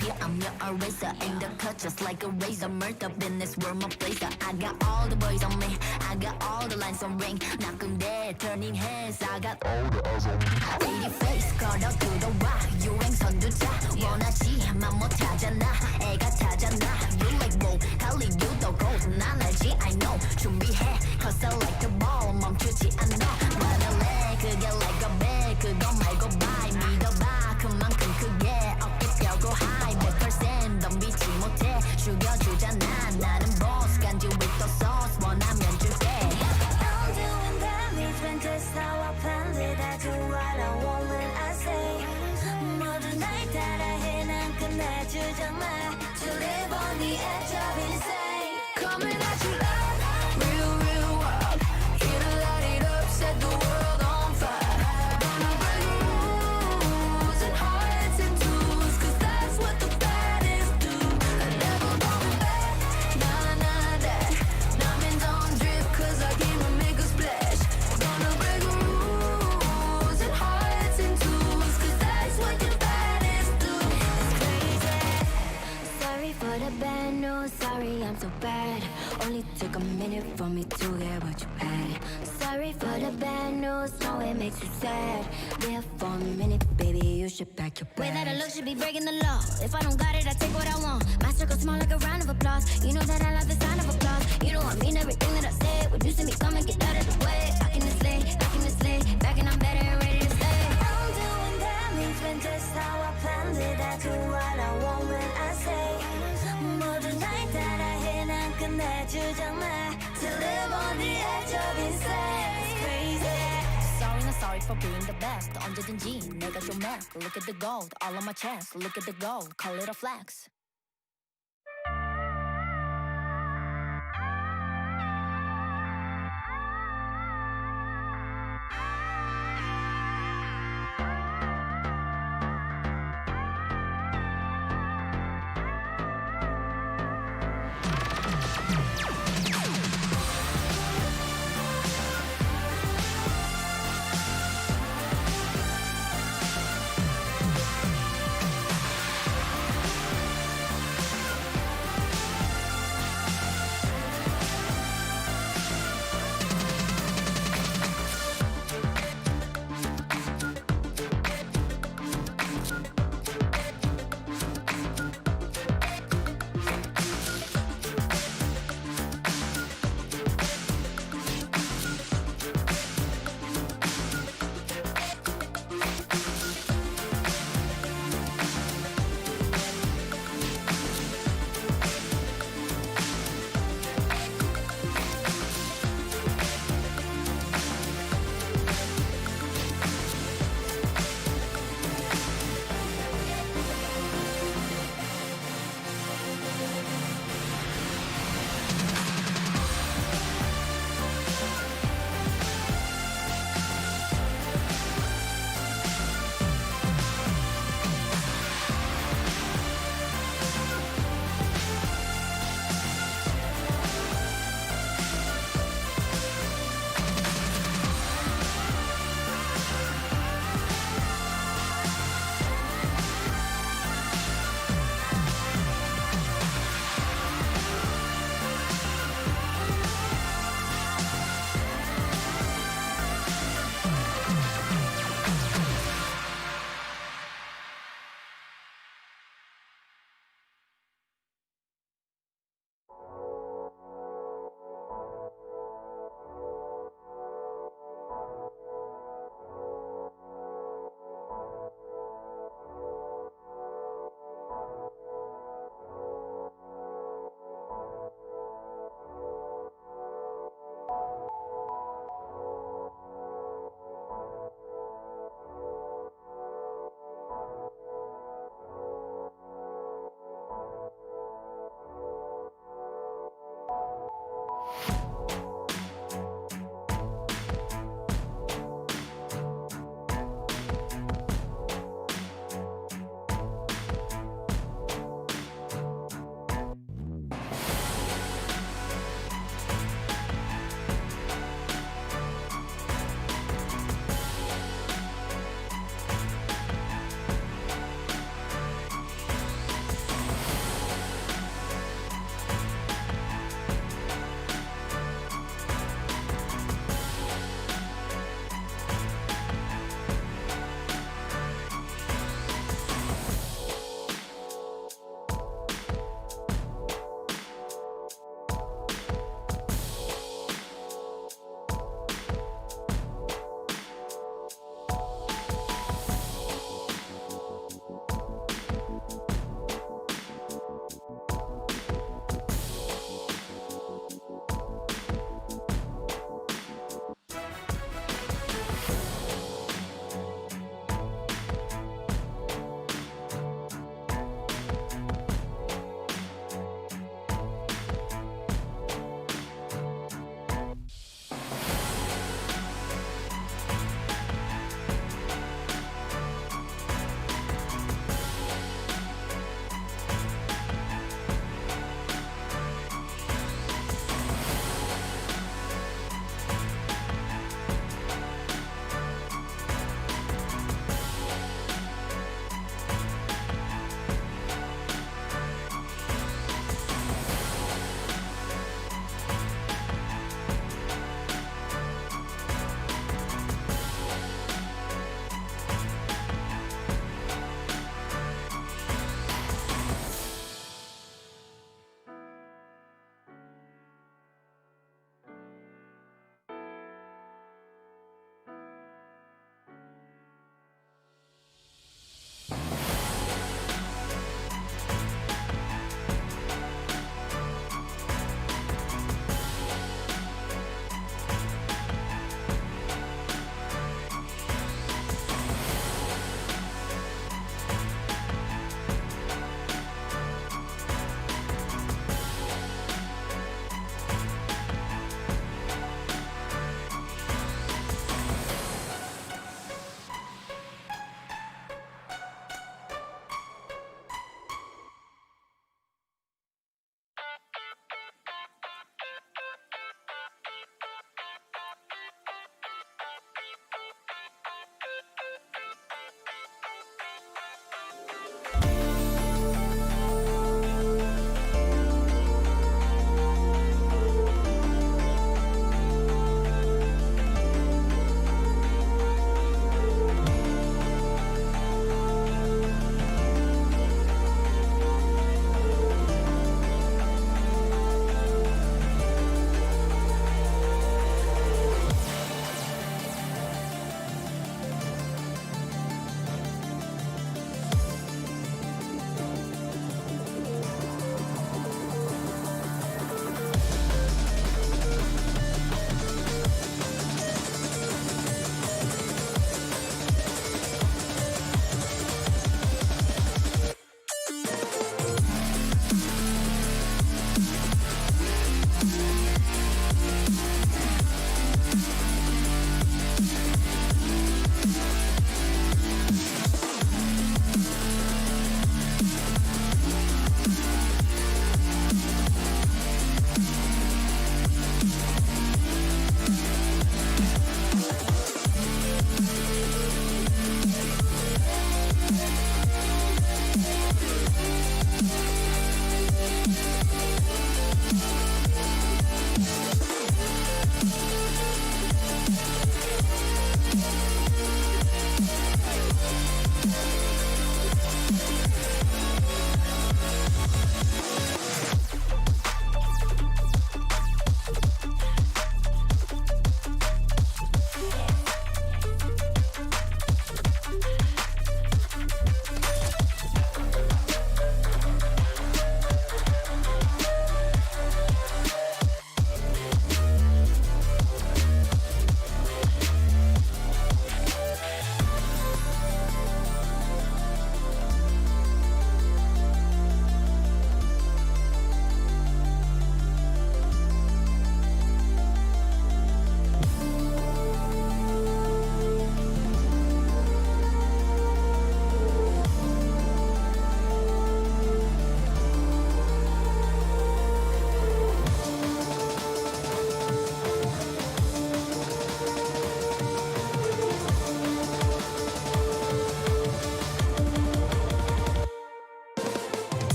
disappear. I'm your eraser. Aim the cut just like a razor. Murder business, world my blazer. I got all the boys on me. I got all the lines on ring. Knocking dead, turning heads. I got all the eyes on me. Lady face, caught up to the rock. 유행 선두자. 원하지만 못하잖아. 애가 타잖아. You like whoa, 할리 유도 gold. 난 알지, I know. 준비해, cause I like the ball. 멈추지 않아. 말할래, 그게 like a bag. 그거 말고 bye. 믿어봐, 그만큼 크게. 어깨 펴고 high. 100% 덤비지 못해. 죽여주잖아. 나는 boss. 간지 with the sauce. 원하면 줄게. I'm doing damage when that's how I planned it. I do what I want when I say. 모두 날 따라해. 난 끝내주잖아. To live on the edge of insane. Coming at you like real, real wild. Here to light it up, set the world on fire. Gonna break rules and hearts in twos, cause that's what the baddest do. I never going back, nah, nah, that. Diamonds on drip, cause I came to make a splash. Gonna break rules and hearts in twos, cause that's what the baddest do. It's crazy. Sorry for the bad news. Sorry, I'm so bad. Only took a minute for me to get what you had. Sorry for the bad news. No, it makes you sad. There for a minute, baby, you should pack your bags. Way that I look should be breaking the law. If I don't got it, I take what I want. My circle small like a round of applause. You know that I love the sound of applause. You know I mean everything that I said. When you see me coming, get out of the way. Back in the sleigh, back and I'm better and ready to stay. I'm doing damage when just how I planned it. I do what I want when I say. 모두 날 따라해. 난 끝내주잖아. To live on the edge of insane. It's crazy. Sorry, not sorry for being the best. 언제든지 내가 좀 해. Look at the gold, all on my chest. Look at the gold, call it a flex.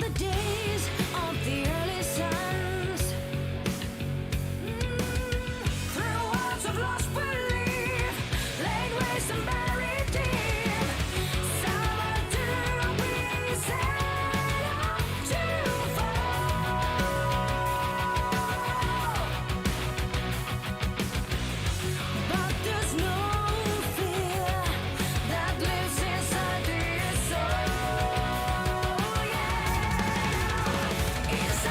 the days of the early suns. Through worlds of lost belief, laid waste and buried deep. Saboteur, we set out to fall. But there's no fear that lives inside this soul. Yeah, inside.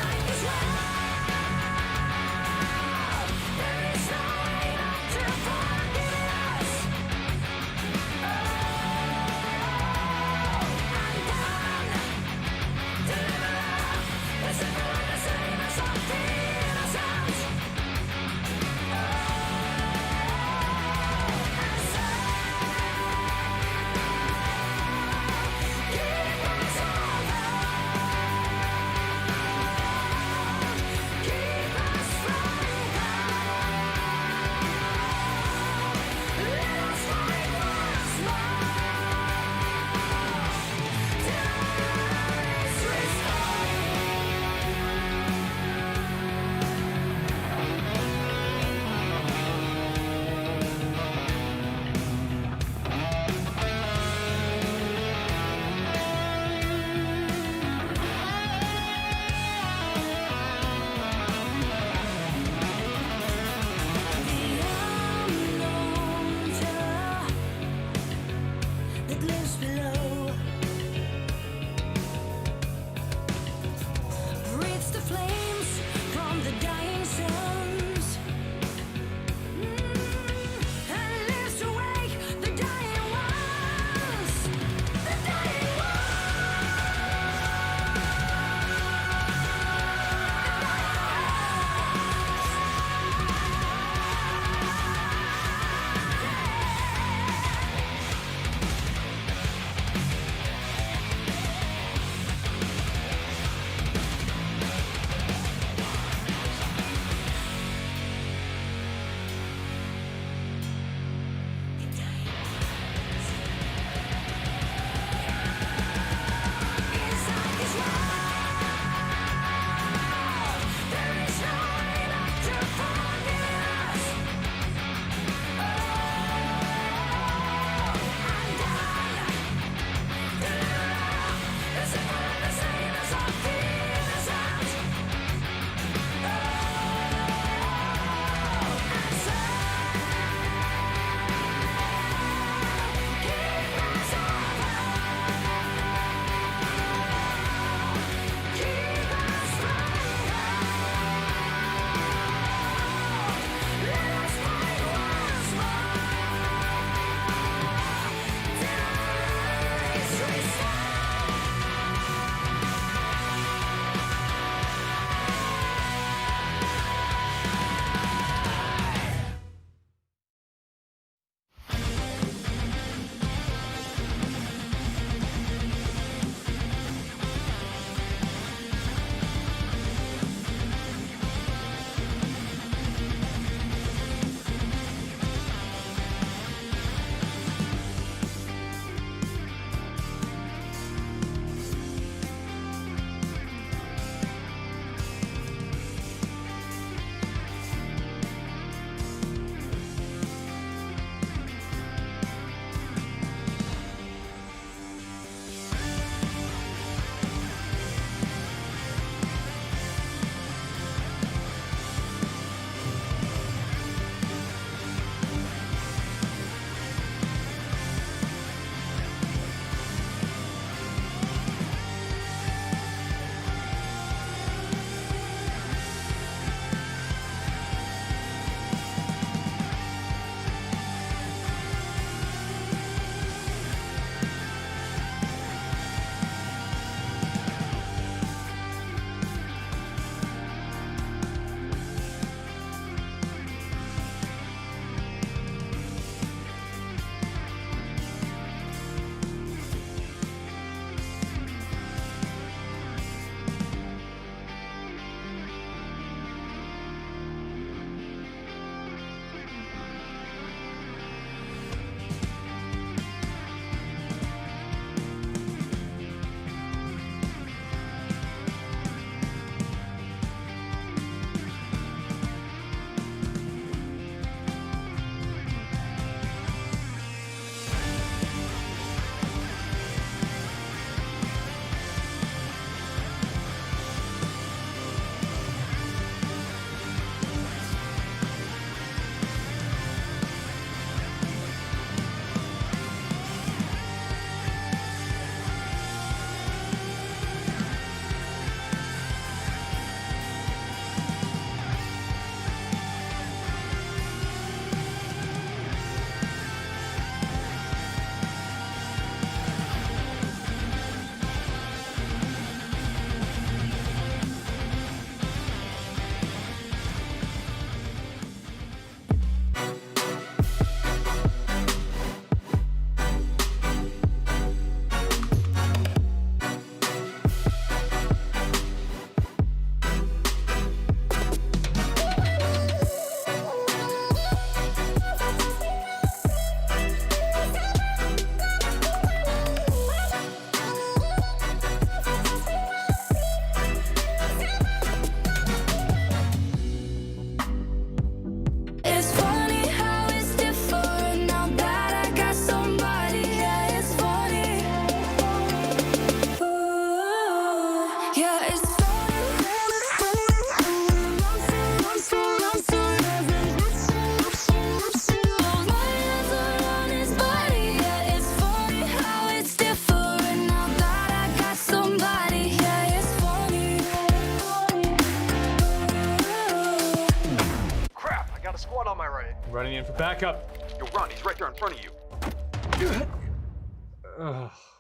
squad on my right. Running in for backup. Yo, run, he's right there in front of you.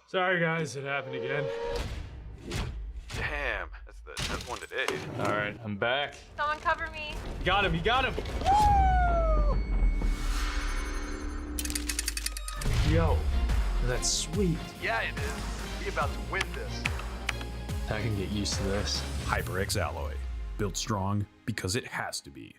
Sorry guys, it happened again. Damn, that's the 10th one today. All right, I'm back. Someone cover me. You got him, you got him. Yo, that's sweet. Yeah, it is. We about to win this. I can get used to this. HyperX alloy, built strong because it has to be.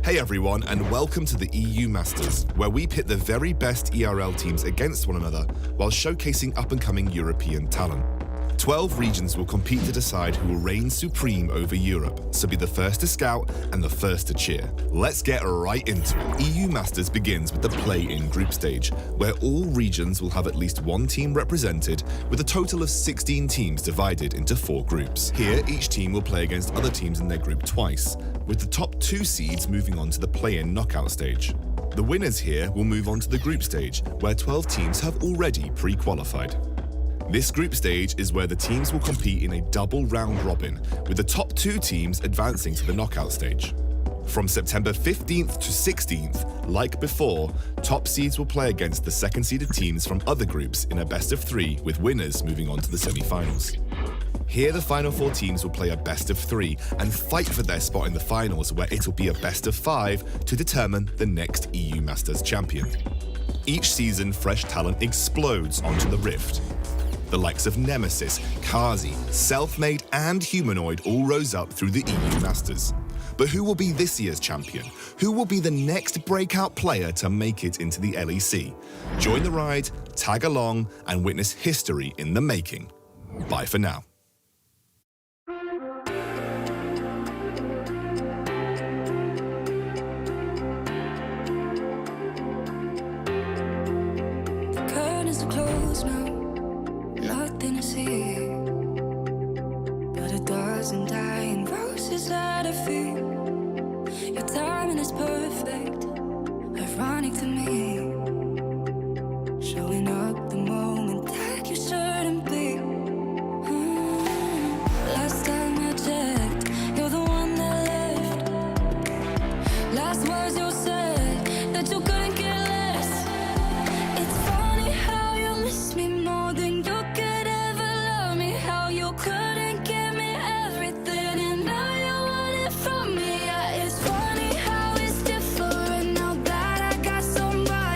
Hey everyone, and welcome to the EU Masters, where we pit the very best ERL teams against one another while showcasing up-and-coming European talent. 12 regions will compete to decide who will reign supreme over Europe, so be the first to scout and the first to cheer. Let's get right into it. EU Masters begins with the play-in group stage, where all regions will have at least one team represented, with a total of 16 teams divided into 4 groups. Here, each team will play against other teams in their group twice, with the top 2 seeds moving on to the play-in knockout stage. The winners here will move on to the group stage, where 12 teams have already pre-qualified. This group stage is where the teams will compete in a double round robin, with the top 2 teams advancing to the knockout stage. From September 15th to 16th, like before, top seeds will play against the second-seeded teams from other groups in a best-of-3, with winners moving on to the semi-finals. Here, the final 4 teams will play a best-of-3 and fight for their spot in the finals, where it'll be a best-of-5 to determine the next EU Masters champion. Each season, fresh talent explodes onto the Rift. The likes of Nemesis, Kazi, Selfmade and Humanoid all rose up through the EU Masters. But who will be this year's champion? Who will be the next breakout player to make it into the LEC? Join the ride, tag along, and witness history in the making. Bye for now. The curtains are closed now. Nothing to see, but a dozen dying roses at her feet. Your timing is perfect, ironic to me. Showing up the moment that you shouldn't be. Last time I checked, you're the one that left. Last words you said, that you couldn't care less. It's funny how you miss me more than you could ever love me. How you couldn't give me everything and now you want it from me. Yeah, it's funny how it's different now that I got somebody.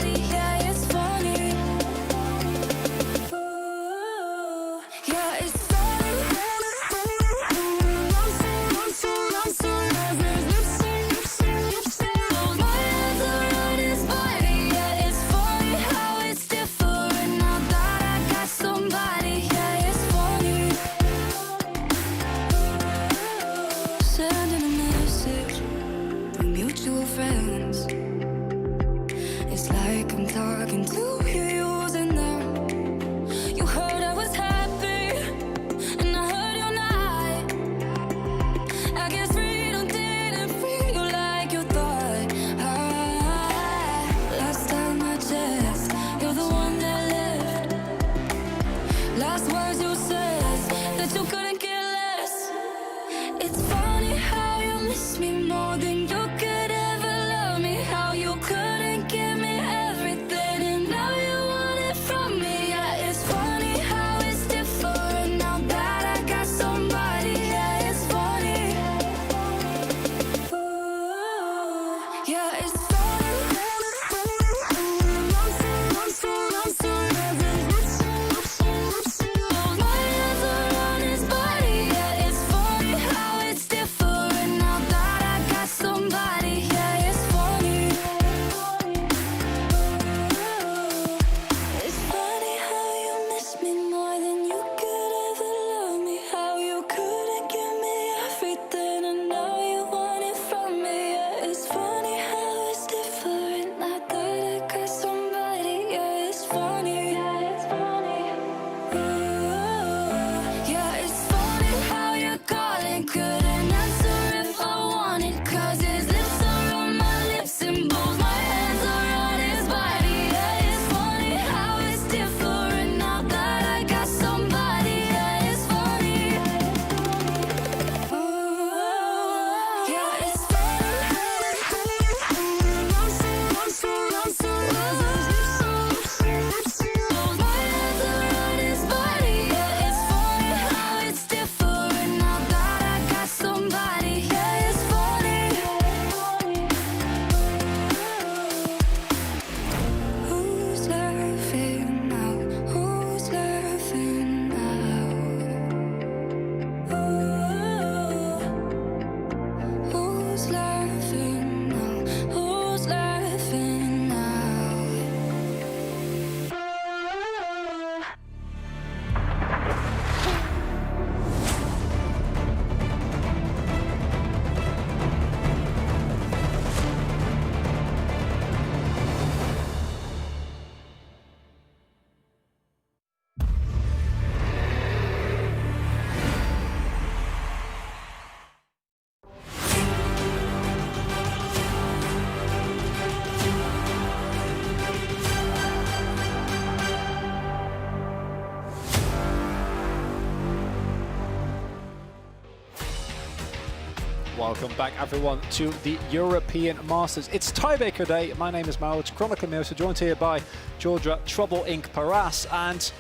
Welcome back, everyone, to the European Masters. It's Tiebreaker Day. My name is Mauro, Chronicle Mirsa, joined here by Georgia Trouble Inc. Paras, and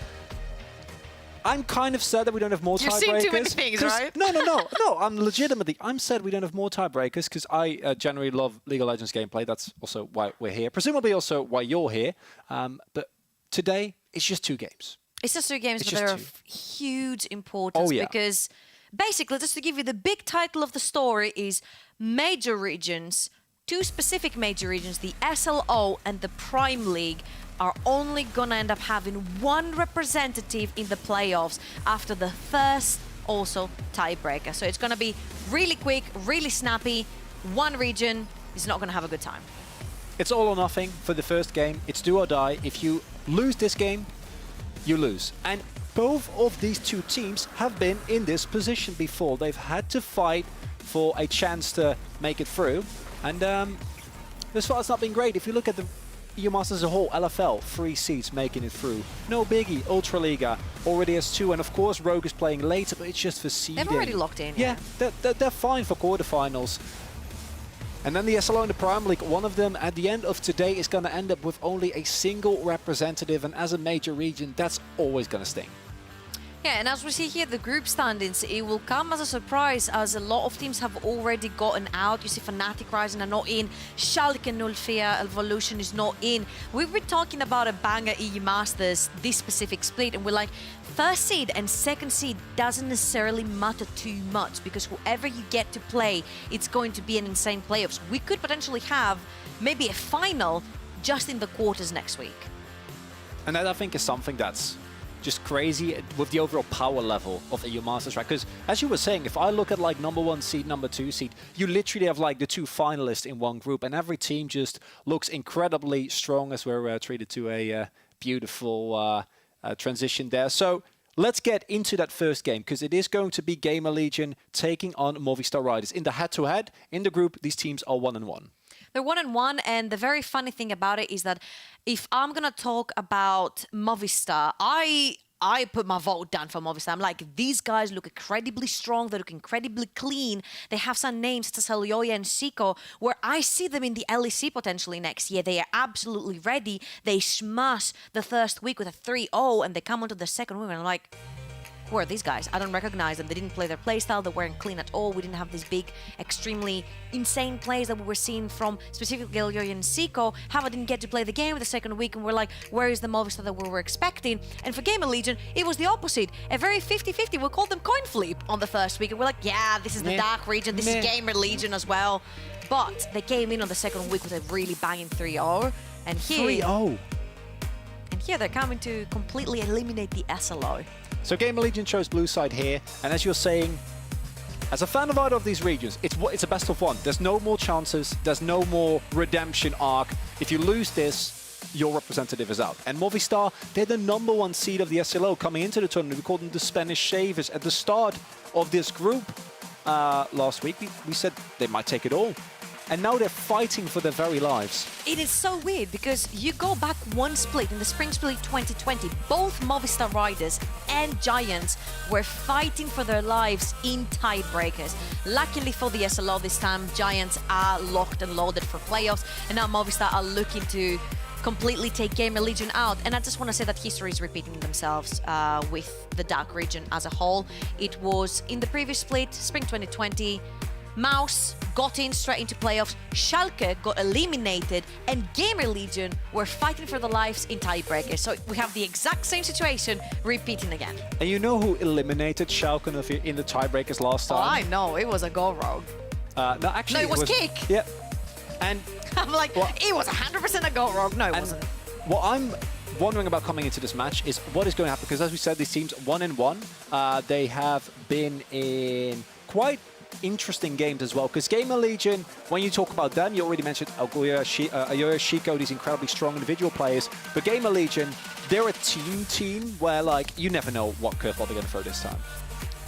I'm kind of sad that we don't have more tiebreakers. You've seen too many things, right? No. I'm sad we don't have more tiebreakers because I generally love League of Legends gameplay. That's also why we're here. Presumably also why you're here. But today, it's just 2 games. It's just 2 games, It's but they're just of huge importance because basically, just to give you the big title of the story is major regions, 2 specific major regions, the SLO and the Prime League, are only gonna end up having 1 representative in the playoffs after the first also tiebreaker. So it's gonna be really quick, really snappy. 1 region is not gonna have a good time. It's all or nothing for the first game. It's do or die. If you lose this game, you lose. And both of these 2 teams have been in this position before. They've had to fight for a chance to make it through. And this far, it's not been great. If you look at the EU Masters as a whole, LFL, 3 seeds making it through. No biggie, Ultraliga already has 2. And of course, Rogue is playing later, but it's just for seeding. They've already locked in. Yeah, they're fine for quarterfinals. And then the SLO and the Prime League, one of them at the end of today is going to end up with only a single representative. And as a major region, that's always going to sting. Yeah, and as we see here, the group standings, it will come as a surprise as a lot of teams have already gotten out. You see Fnatic Rising are not in, Schalke 04 Evolution is not in. We've been talking about a banger EU Masters, this specific split, and we're like, first seed and second seed doesn't necessarily matter too much because whoever you get to play, it's going to be an insane playoffs. We could potentially have maybe a final just in the quarters next week. And that, I think, is something that's just crazy with the overall power level of EU Masters, right? Because as you were saying, if I look at like #1 seed, #2 seed, you literally have like the 2 finalists in one group, and every team just looks incredibly strong as we're treated to a beautiful transition there. So let's get into that first game, because it is going to be Gamer Legion taking on Movistar Riders. In the head-to-head, in the group, these teams are 1-1. They're 1-1, and the very funny thing about it is that if I'm gonna talk about Movistar, I put my vote down for Movistar. I'm like, these guys look incredibly strong, they look incredibly clean. They have some names such as Elioya and Siko, where I see them in the LEC potentially next year. They are absolutely ready. They smash the first week with a 3-0, and they come onto the second week, and I'm like, who are these guys? I don't recognize them. They didn't play their playstyle. They weren't clean at all. We didn't have these big, extremely insane plays that we were seeing from specifically Elioya and Siko. Hava didn't get to play the game the second week, and we're like, where is the Movistar that we were expecting? And for Gamer Legion, it was the opposite. A very 50-50. We called them coin flip on the first week, and we're like, yeah, this is the dark region. This is Gamer Legion as well. But they came in on the second week with a really banging 3-0. And here... 3-0. And here they're coming to completely eliminate the SLO. So Gamer Legion chose blue side here, and as you're saying, as a fan of either of these regions, it's a best of 1. There's no more chances, there's no more redemption arc. If you lose this, your representative is out. And Movistar, they're the #1 seed of the SLO coming into the tournament. We called them the Spanish Shavers. At the start of this group last week, we said they might take it all. And now they're fighting for their very lives. It is so weird because you go back 1 split in the Spring Split 2020, both Movistar Riders and Giants were fighting for their lives in tiebreakers. Luckily for the SLO this time, Giants are locked and loaded for playoffs, and now Movistar are looking to completely take Gamer Legion out. And I just want to say that history is repeating themselves with the Dark region as a whole. It was in the previous split, Spring 2020, Mouse got in straight into playoffs, Schalke got eliminated, and Gamer Legion were fighting for their lives in tiebreakers. So we have the exact same situation repeating again. And you know who eliminated Schalke in the tiebreakers last time? Oh, I know. It was a Go Rogue. No, actually, no, it was Kick. Yep. And I'm like, it was 100% a Go Rogue. No, it wasn't. What I'm wondering about coming into this match is what is going to happen, because as we said, these teams 1-1. They have been in quite interesting games as well, because Gamer Legion, when you talk about them, you already mentioned Elioya, Siko, these incredibly strong individual players, but Gamer Legion, they're a team where like you never know what curveball they're going to throw this time.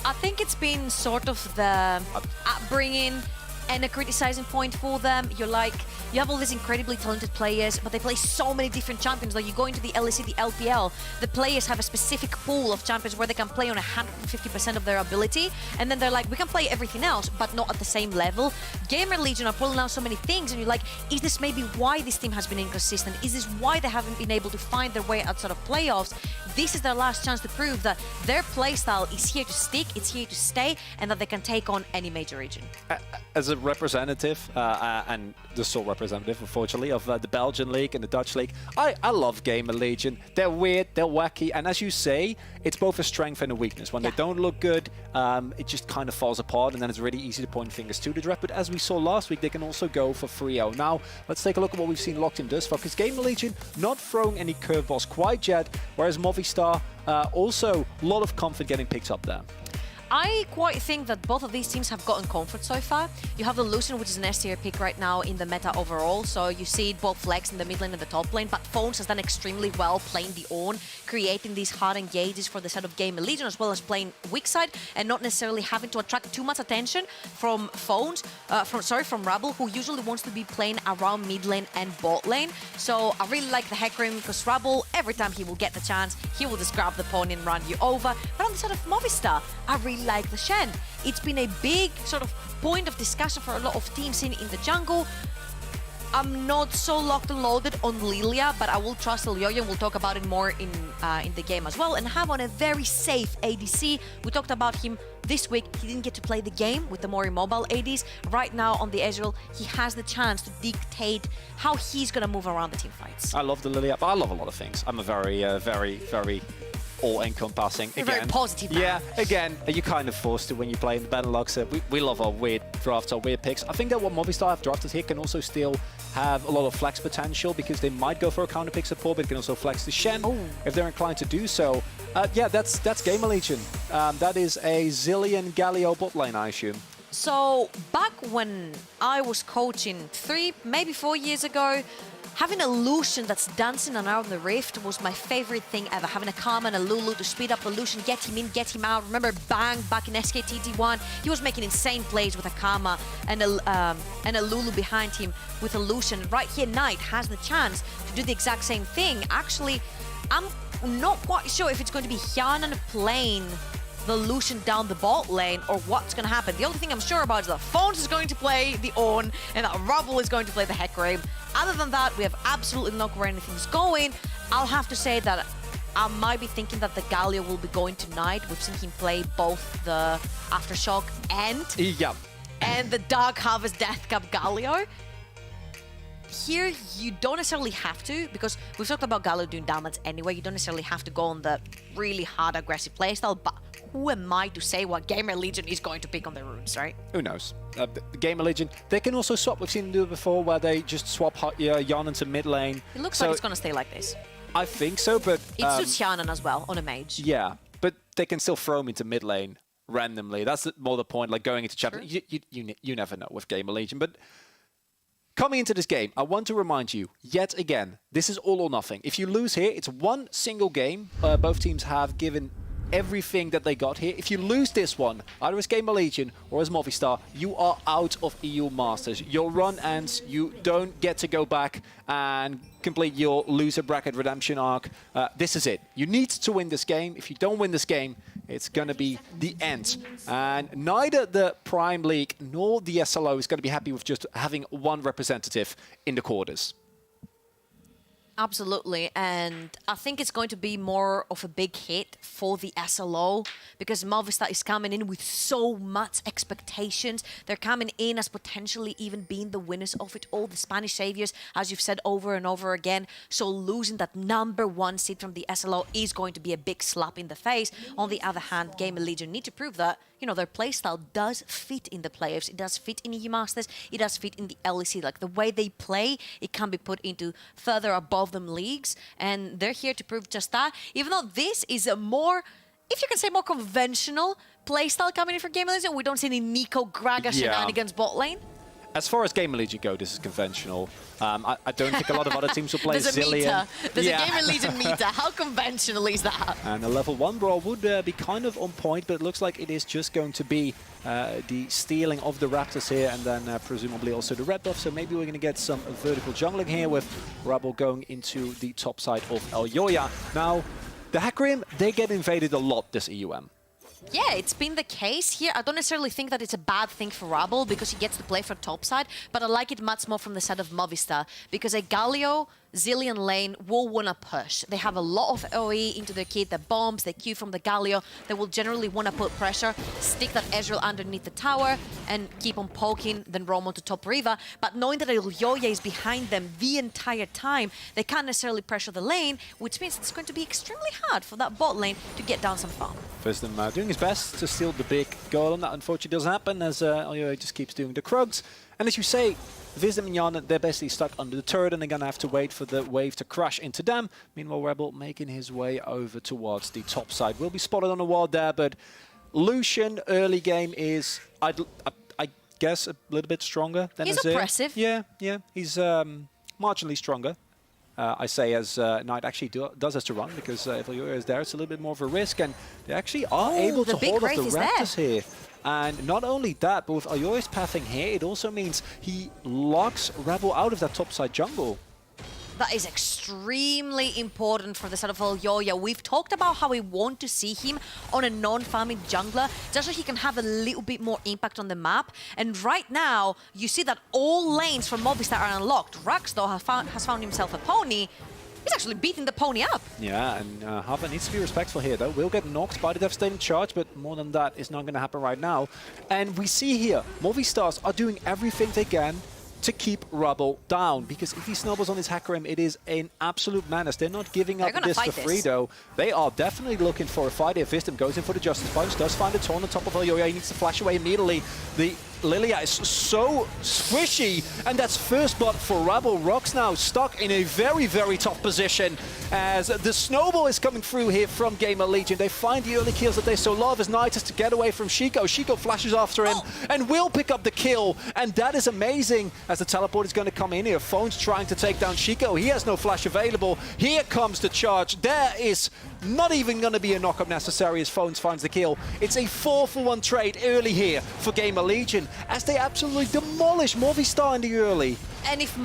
I think it's been sort of the upbringing and a criticizing point for them. You're like, you have all these incredibly talented players, but they play so many different champions. Like you go into the LEC, the LPL, the players have a specific pool of champions where they can play on 150% of their ability, and then they're like, we can play everything else, but not at the same level. Gamer Legion are pulling out so many things, and you're like, is this maybe why this team has been inconsistent? Is this why they haven't been able to find their way outside of playoffs? This is their last chance to prove that their playstyle is here to stick, it's here to stay, and that they can take on any major region. As a representative, and the sole representative, unfortunately, of the Belgian League and the Dutch League, I love Gamer Legion. They're weird, they're wacky, and as you say, it's both a strength and a weakness. When they don't look good, it just kind of falls apart, and then it's really easy to point fingers to the draft. But as we saw last week, they can also go for 3-0. Now, let's take a look at what we've seen Locked In thus far, because Gamer Legion not throwing any curveballs quite yet, whereas Movistar also a lot of comfort getting picked up there. I quite think that both of these teams have gotten comfort so far. You have the Lucian, which is an S tier pick right now in the meta overall, so you see it both flex in the mid lane and the top lane, but Phones has done extremely well playing the Ornn, creating these hard engages for the side of Gamer Legion, as well as playing weak side and not necessarily having to attract too much attention from Phones, from Rabble, who usually wants to be playing around mid lane and bot lane. So I really like the Hecarim, because Rabble, every time he will get the chance, he will just grab the pony and run you over. But on the side of Movistar, I really like the Shen. It's been a big sort of point of discussion for a lot of teams in the jungle. I'm not so locked and loaded on Lilia, but I will trust Ilyoyo, and we'll talk about it more in the game as well. And have on a very safe ADC. We talked about him this week. He didn't get to play the game with the more immobile ADs. Right now on the Ezreal, he has the chance to dictate how he's going to move around the team fights. I love the Lilia, but I love a lot of things. I'm a very, very all-encompassing. You're very positive man. Yeah, again, you're kind of forced to when you play in the Benelux. We love our weird drafts, our weird picks. I think that what Movistar have drafted here can also still have a lot of flex potential, because they might go for a counter pick support, but can also flex the Shen if they're inclined to do so. Yeah, that's Gamer Legion. That is a Zillion Galio bot lane, I assume. So back when I was coaching 3, maybe 4 years ago, having a Lucian that's dancing around the rift was my favorite thing ever. Having a Karma and a Lulu to speed up the Lucian, get him in, get him out. Remember Bang back in SKTT1? He was making insane plays with a Karma and a Lulu behind him with a Lucian. Right here, Knight has the chance to do the exact same thing. Actually, I'm not quite sure if it's going to be Hyanan playing the Lucian down the bot lane or what's going to happen. The only thing I'm sure about is that Phones is going to play the Ornn and that Rubble is going to play the Hecarim. Other than that, we have absolutely no clue where anything's going. I'll have to say that I might be thinking that the Galio will be going tonight. We've seen him play both the Aftershock and the Dark Harvest Death Cup Galio. Here, you don't necessarily have to, because we've talked about Galio doing damage anyway. You don't necessarily have to go on the really hard, aggressive playstyle, but who am I to say what Gamer Legion is going to pick on the runes, right? Who knows? The Gamer Legion, they can also swap. We've seen them do it before, where they just swap Hyanan to mid lane. It looks like it's going to stay like this. I think so, but it suits Hyanan as well on a mage. Yeah, but they can still throw him into mid lane randomly. That's more the point, like going into chapter. You never know with Gamer Legion, but coming into this game, I want to remind you, yet again, this is all or nothing. If you lose here, it's one single game. Both teams have given everything that they got here. If you lose this one, either as Gamer Legion or as Movistar, you are out of EU Masters. Your run ends. You don't get to go back and complete your loser bracket redemption arc. This is it. You need to win this game. If you don't win this game, it's going to be the end. And neither the Prime League nor the SLO is going to be happy with just having one representative in the quarters. Absolutely, and I think it's going to be more of a big hit for the SLO because Movistar is coming in with so much expectations. They're coming in as potentially even being the winners of it all, the Spanish saviors, as you've said over and over again. So losing that #1 seed from the SLO is going to be a big slap in the face. On the other hand, Gamer Legion need to prove that, you know, their playstyle does fit in the playoffs. It does fit in EU Masters. It does fit in the LEC. Like the way they play, it can be put into further above them leagues, and they're here to prove just that. Even though this is a more, if you can say, more conventional playstyle coming in for Gamer Legion, we don't see any Nico Graga shenanigans bot lane. As far as Gamer Legion go, this is conventional. I don't think a lot of other teams will play There's a Zillion. meter. There's a Gamer Legion meter. How conventional is that? And a level 1 brawl would be kind of on point, but it looks like it is just going to be the stealing of the Raptors here, and then presumably also the red buff. So maybe we're going to get some vertical jungling here with Rebel going into the top side of Elyoya. Now, the Hecarim, they get invaded a lot this EUM. Yeah, it's been the case here. I don't necessarily think that it's a bad thing for Rabel because he gets to play for topside, but I like it much more from the side of Movistar because a Galio Zillion lane will want to push. They have a lot of OE into their kit, the bombs, the Q from the Galio. They will generally want to put pressure, stick that Ezreal underneath the tower, and keep on poking, then roam onto top Riva. But knowing that Elyoya is behind them the entire time, they can't necessarily pressure the lane, which means it's going to be extremely hard for that bot lane to get down some farm. Wisdom doing his best to steal the big golem. That unfortunately doesn't happen as Elyoya just keeps doing the Krugs. And as you say, Wisdom and Yana, they're basically stuck under the turret and they're going to have to wait for the wave to crash into them. Meanwhile, Rebel making his way over towards the top side. Will be spotted on the wall there, but Lucian early game is, I guess, a little bit stronger than He's Azir. oppressive. Yeah. He's marginally stronger. I say as Knight actually does has to run, because if Elyoya is there, it's a little bit more of a risk, and they actually are able to hold off the Raptors here. And not only that, but with Elyoya's pathing here, it also means he locks Rebel out of that topside jungle. That is extremely important for the side of Elyoya. We've talked about how we want to see him on a non-farming jungler, just so he can have a little bit more impact on the map. And right now, you see that all lanes from Movistar are unlocked. Rux, though, has found himself a pony. He's actually beating the pony up. Yeah, and Hava needs to be respectful here, though. Will get knocked by the devastating charge, but more than that is not going to happen right now. And we see here, Movistars are doing everything they can to keep Rebel down, because if he snowballs on his Hecarim, it is an absolute menace. They're not giving up this for free, though. They are definitely looking for a fight here. Vistum goes in for the Justice Punch, does find a Taunt on top of Elyoya. He needs to flash away immediately. The Lilia is so squishy, and that's first blood for Rebel. Rock's now stuck in a very, very tough position as the snowball is coming through here from Gamer Legion. They find the early kills that they so love as Knight has to get away from Shiko. Shiko flashes after him and will pick up the kill, and that is amazing as the teleport is going to come in here. Phone's trying to take down Shiko. He has no flash available. Here comes the charge. There is not even going to be a knockup necessary as Phones finds the kill. It's a 4-for-1 trade early here for Gamer Legion as they absolutely demolish Movistar in the early. And if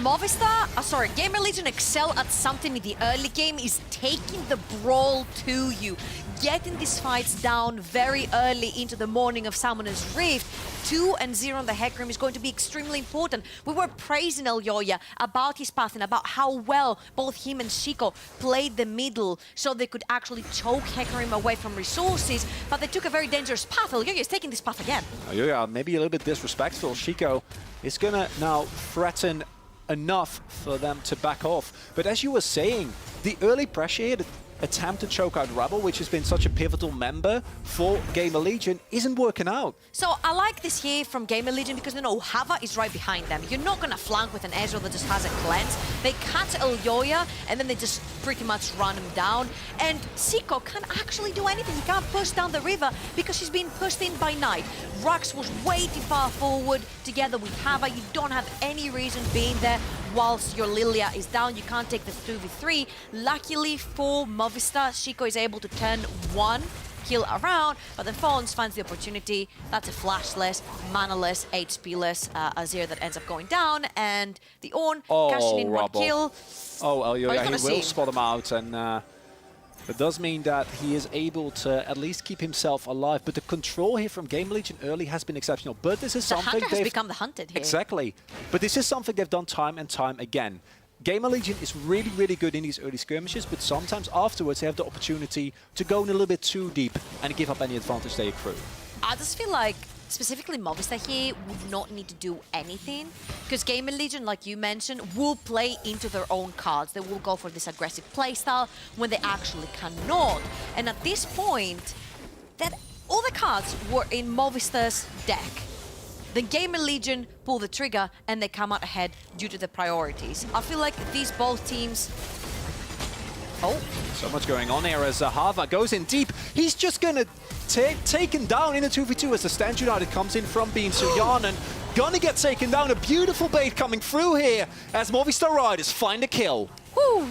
Gamer Legion excel at something in the early game is taking the brawl to you, getting these fights down very early into the morning of Summoner's Rift. 2-0 on the Hecarim is going to be extremely important. We were praising Elyoya about his path and about how well both him and Shiko played the middle so they could actually choke Hecarim away from resources, but they took a very dangerous path. Elyoya is taking this path again. Elyoya maybe a little bit disrespectful. Shiko is going to now threaten enough for them to back off. But as you were saying, the early pressure here, the attempt to choke out Rebel, which has been such a pivotal member for Gamer Legion, isn't working out. So I like this here from Gamer Legion because they know Hava is right behind them. You're not going to flank with an Ezreal that just has a cleanse. They catch Elyoya and then they just pretty much run him down. And Siko can't actually do anything. He can't push down the river because he's being pushed in by Knight. Rux was way too far forward together with Hava. You don't have any reason being there whilst your Lilia is down. You can't take the 2v3. Luckily for Movistar, Shiko is able to turn one kill around, but then Fawns finds the opportunity. That's a flashless, manaless, HP-less Azir that ends up going down, and the Ornn cashing in one kill. Oh, Elyoya, he will spot him out, and it does mean that he is able to at least keep himself alive. But the control here from Gamer Legion early has been exceptional. But this is something they've become the hunted here. Exactly. But this is something they've done time and time again. Gamer Legion is really, really good in these early skirmishes, but sometimes afterwards they have the opportunity to go in a little bit too deep and give up any advantage they accrue. I just feel like specifically Movistar here would not need to do anything, because Gamer Legion, like you mentioned, will play into their own cards. They will go for this aggressive playstyle when they actually cannot. And at this point, that all the cards were in Movistar's deck. The Gamer Legion pull the trigger and they come out ahead due to the priorities. I feel like these both teams... Oh. So much going on here as Hava goes in deep. He's just going to taken down in a 2v2 as the Stand United comes in from being Suyan, and Gonna get taken down. A beautiful bait coming through here as Movistar Riders find a kill. Woo.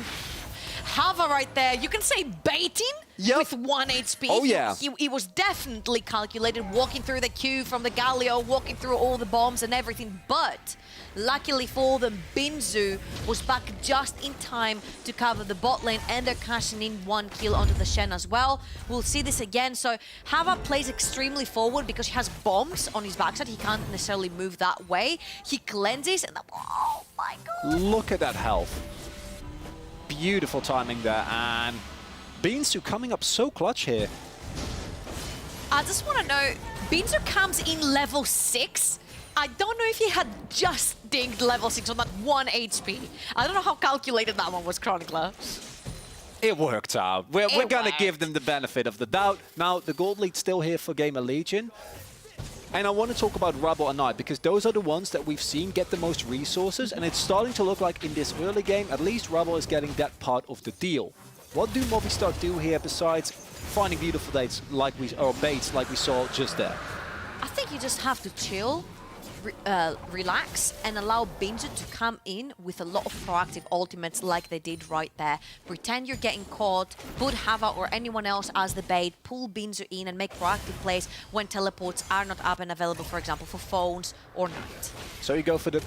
Hava right there. You can say baiting with 1 HP. Oh, yeah. He was definitely calculated, walking through the queue from the Galio, walking through all the bombs and everything. But luckily for them, Binzu was back just in time to cover the bot lane, and they're cashing in 1 kill onto the Shen as well. We'll see this again. So Hava plays extremely forward because he has bombs on his backside. He can't necessarily move that way. He cleanses and oh my god. Look at that health. Beautiful timing there, and Binzu coming up so clutch here. I just want to know, Binzu comes in level 6. I don't know if he had just dinged level 6 on that 1 HP. I don't know how calculated that one was, Chronicler. It worked out. We're going to give them the benefit of the doubt. Now, the gold lead's still here for Gamer Legion. And I want to talk about Rebel and Knight, because those are the ones that we've seen get the most resources, and it's starting to look like in this early game, at least Rebel is getting that part of the deal. What do Movistar do here besides finding beautiful baits like we saw just there? I think you just have to chill, relax, and allow Binzu to come in with a lot of proactive ultimates like they did right there. Pretend you're getting caught, put Hava or anyone else as the bait, pull Binzu in and make proactive plays when teleports are not up and available, for example, for phones or Knight. So you go for the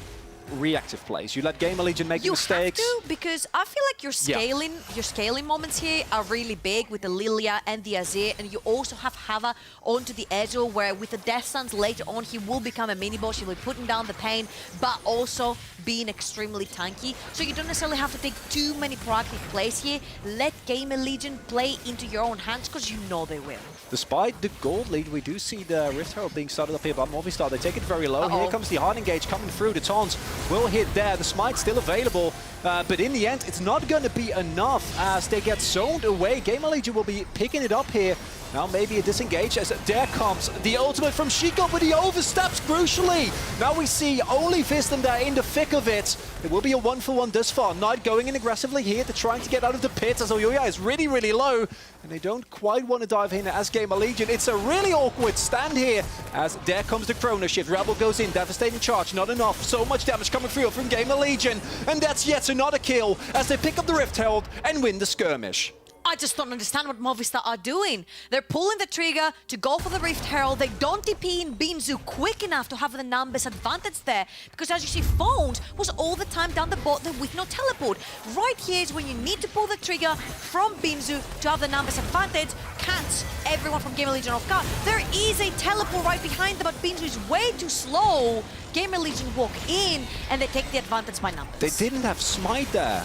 reactive plays. You let Gamer Legion make mistakes. You have to, because I feel like your scaling moments here are really big with the Lilia and the Azir, and you also have Hava onto the Ezreal, where with the Death Suns later on, he will become a mini-boss. He will be putting down the pain, but also being extremely tanky. So you don't necessarily have to take too many proactive plays here. Let Gamer Legion play into your own hands, because you know they will. Despite the gold lead, we do see the Rift Herald being started up here by Movistar. They take it very low. Here comes the hard engage coming through. The taunts will hit there. The smite's still available, but in the end, it's not going to be enough as they get zoned away. Gamer Legion will be picking it up here. Now maybe a disengage as there comes the ultimate from Shiko, but he oversteps crucially. Now we see only Viston there in the thick of it. It will be a 1-for-1 thus far. Knight going in aggressively here to trying to get out of the pit as Oyoya is really, really low. And they don't quite want to dive in as Gamer Legion. It's a really awkward stand here as there comes the Chrono Shift. Rebel goes in, devastating charge, not enough. So much damage coming through from Gamer Legion. And that's yet another kill as they pick up the Rift Herald and win the skirmish. I just don't understand what Movistar are doing. They're pulling the trigger to go for the Rift Herald. They don't TP in Binzu quick enough to have the numbers advantage there. Because as you see, Phones was all the time down the bot there with no teleport. Right here is when you need to pull the trigger from Binzu to have the numbers advantage. Catch everyone from Gamer Legion off guard. There is a teleport right behind them, but Binzu is way too slow. Gamer Legion walk in and they take the advantage by numbers. They didn't have smite there.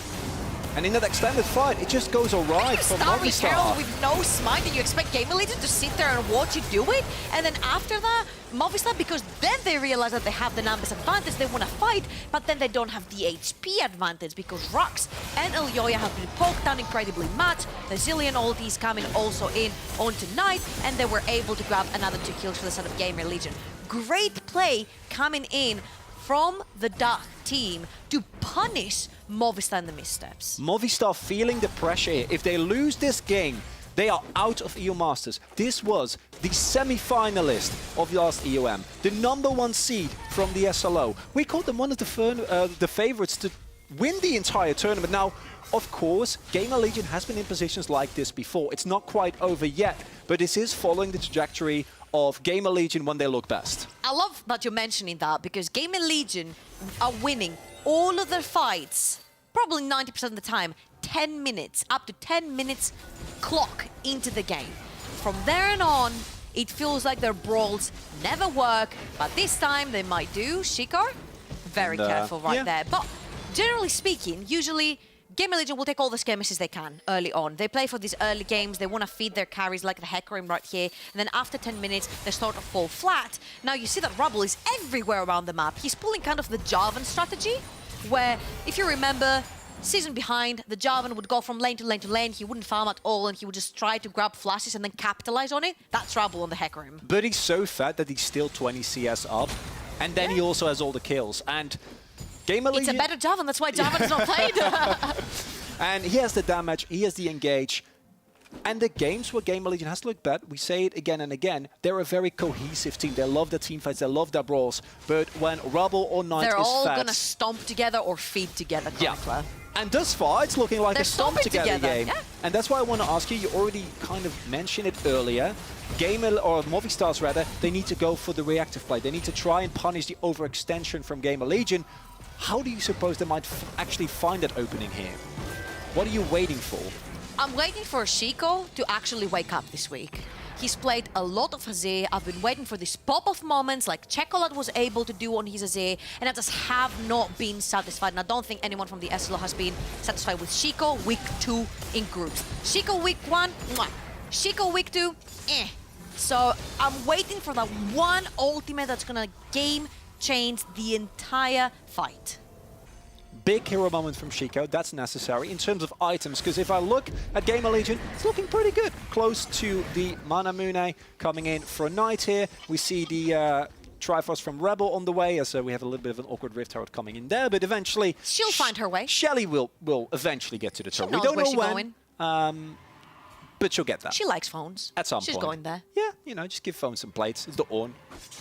And in that extended fight, it just goes alright for Movistar. Herald with no smite, and you expect Gamer Legion to sit there and watch you do it? And then after that, Movistar, because then they realize that they have the numbers advantage, they want to fight, but then they don't have the HP advantage because Rux and Elyoya have been poked down incredibly much. The Zillion ultis coming also in onto Knight, and they were able to grab another 2 kills for the side of Gamer Legion. Great play coming in from the Dach team to punish Movistar in the missteps. Movistar feeling the pressure here. If they lose this game, they are out of EU Masters. This was the semi-finalist of last EUM, the #1 seed from the SLO. We called them one of the favorites to win the entire tournament. Now, of course, Gamer Legion has been in positions like this before. It's not quite over yet, but this is following the trajectory of Gamer Legion when they look best. I love that you're mentioning that, because Gamer Legion are winning all of their fights, probably 90% of the time, 10 minutes, up to 10 minutes clock into the game. From there and on, it feels like their brawls never work, but this time they might do. Shikar, very careful right there. But generally speaking, usually Gamer Legion will take all the skirmishes they can early on. They play for these early games. They want to feed their carries like the Hecarim right here. And then after 10 minutes, they start to fall flat. Now you see that Rubble is everywhere around the map. He's pulling kind of the Jarvan strategy, where, if you remember, season behind, the Jarvan would go from lane to lane to lane. He wouldn't farm at all, and he would just try to grab flashes and then capitalize on it. That's Rubble on the Hecarim. But he's so fat that he's still 20 CS up. And then he also has all the kills. And Gamer Legion... It's a better Jarvan, that's why Jarvan is not played. And he has the damage, he has the engage. And the games where Gamer Legion has to look bad, we say it again and again, they're a very cohesive team. They love their team fights, they love their brawls. But when Rubble or Knight They're is all fat, gonna stomp together or feed together, Chronicler. and thus far, it's looking like They're a stomp stomping together together, game. yeah. And that's why I want to ask you, you already kind of mentioned it earlier, Gamer, or Movistars rather, they need to go for the reactive play. They need to try and punish the overextension from Gamer Legion. How do you suppose they might actually find that opening here? What are you waiting for? I'm waiting for Chico to actually wake up this week. He's played a lot of Azir. I've been waiting for these pop-off moments like Chocolate was able to do on his Azir, and I just have not been satisfied. And I don't think anyone from the SLO has been satisfied with Chico week 2 in groups. Chico week 1, mwah. Chico week 2, eh. So I'm waiting for that one ultimate that's gonna game change the entire fight. Big hero moment from Chico, that's necessary in terms of items, because if I look at Gamer Legion, it's looking pretty good. Close to the Mana Mune coming in for a Knight here. We see the Triforce from Rebel on the way, so we have a little bit of an awkward Rift Herald coming in there, but eventually... She'll find her way. Shelly will eventually get to the turret. We knows don't where know she's when, but she'll get there. She likes phones. At some She's point. going there. Yeah, you know, just give phones some plates. It's the on,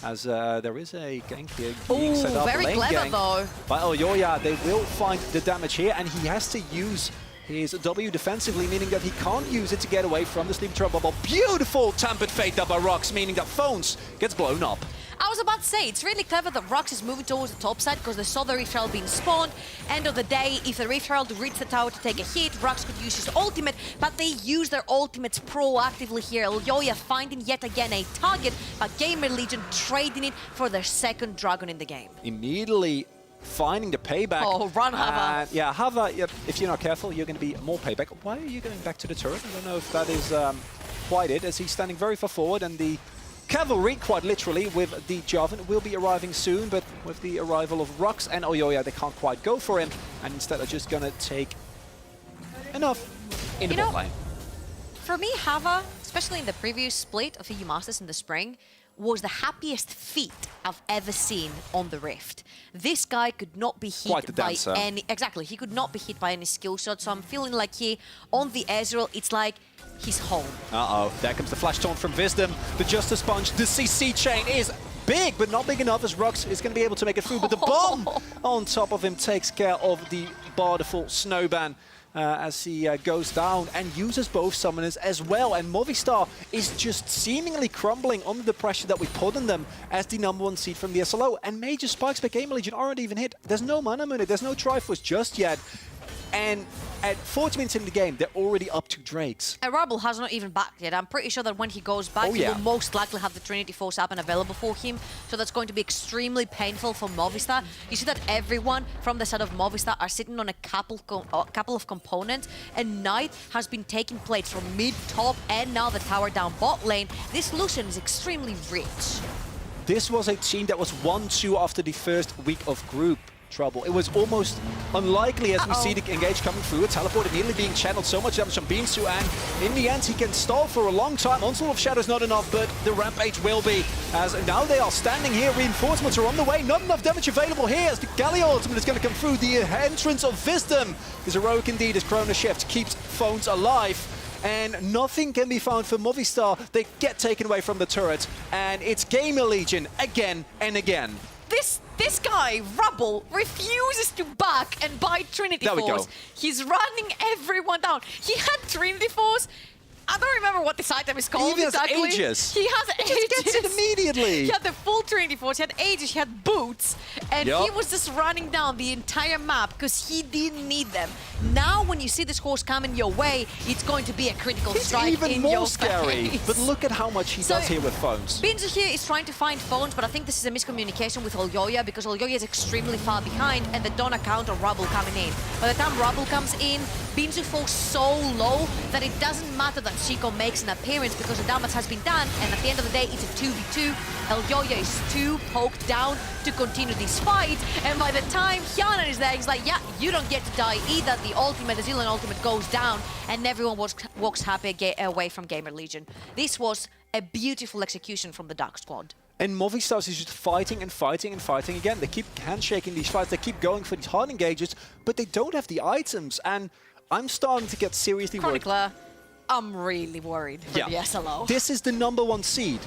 as there is a gank here being set up. Very lane clever gank though. By Oyoya, they will find the damage here, and he has to use his W defensively, meaning that he can't use it to get away from the Sleeping Turret Bubble. Beautiful Tampered Fate by Rocks, meaning that Phones gets blown up. I was about to say, it's really clever that Rocks is moving towards the top side because they saw the Rift Herald being spawned. End of the day, if the Rift Herald reached the tower to take a hit, Rocks could use his ultimate, but they use their ultimates proactively here. Elyoya finding yet again a target, but Gamer Legion trading it for their second dragon in the game. Immediately finding the payback. Oh, run, Hava. Yeah, Hava, if you're not careful, you're going to be more payback. Why are you going back to the turret? I don't know if that is quite it, as he's standing very far forward, and the cavalry, quite literally, with the Jarvan will be arriving soon, but with the arrival of Rux and Oyoya, they can't quite go for him, and instead are just going to take enough in the bot lane. For me, Hava, especially in the previous split of EU Masters in the spring, was the happiest feat I've ever seen on the Rift. This guy could not be hit by any... Exactly, he could not be hit by any skill shot, so I'm feeling like he, on the Ezreal, it's like he's home. Uh-oh, there comes the Flash Taunt from Wisdom, the Justice Punch, the CC chain is big, but not big enough as Rux is going to be able to make it through, but the bomb on top of him takes care of the Bardeful Snowban. As he goes down and uses both summoners as well. And Movistar is just seemingly crumbling under the pressure that we put on them as the #1 seed from the SLO. And major spikes by Gamer Legion aren't even hit. There's no Mana Mune, there's no Triforce just yet. And at 40 minutes in the game, they're already up to Drakes. And Rubble has not even backed yet. I'm pretty sure that when he goes back, he will most likely have the Trinity Force up and available for him. So that's going to be extremely painful for Movistar. You see that everyone from the side of Movistar are sitting on a couple of components, and Knight has been taking plates from mid, top, and now the tower down bot lane. This Lucian is extremely rich. This was a team that was 1-2 after the first week of group trouble. It was almost unlikely as we see the engage coming through. A teleport immediately being channeled, so much damage from Binsu, and in the end he can stall for a long time. Onslaught of Shadow's not enough, but the Rampage will be, as now they are standing here. Reinforcements are on the way. Not enough damage available here as the Galio ultimate is going to come through. The entrance of Wisdom is heroic indeed as Chrono Shift keeps Phones alive. And nothing can be found for Movistar. They get taken away from the turret, and it's Gamer Legion again and again. This guy, Rubble, refuses to back and buy Trinity Force. There we go. He's running everyone down. He had Trinity Force. I don't remember what this item is called exactly. He has Aegis. He has Aegis. Just gets it immediately. He had the full Trinity Force, he had Aegis, he had Boots, and he was just running down the entire map because he didn't need them. Now when you see this horse coming your way, it's going to be a critical strike even in more your scary. face. But look at how much he does here with Phones. Binzu here is trying to find Phones, but I think this is a miscommunication with Elyoya because Elyoya is extremely far behind and they don't account on Rubble coming in. By the time Rubble comes in, Binzu falls so low that it doesn't matter that Chico makes an appearance because the damage has been done, and at the end of the day it's a 2v2. Elyoya is too poked down to continue this fight, and by the time Hyana is there, he's like, yeah, you don't get to die either. The ultimate, the Zealand ultimate goes down, and everyone walks happy away from Gamer Legion. This was a beautiful execution from the Dark Squad. And Movistar is just fighting and fighting and fighting again. They keep handshaking these fights, they keep going for these hard engages, but they don't have the items, and I'm starting to get seriously worried. Chronicler, I'm really worried for the SLO. This is the #1 seed.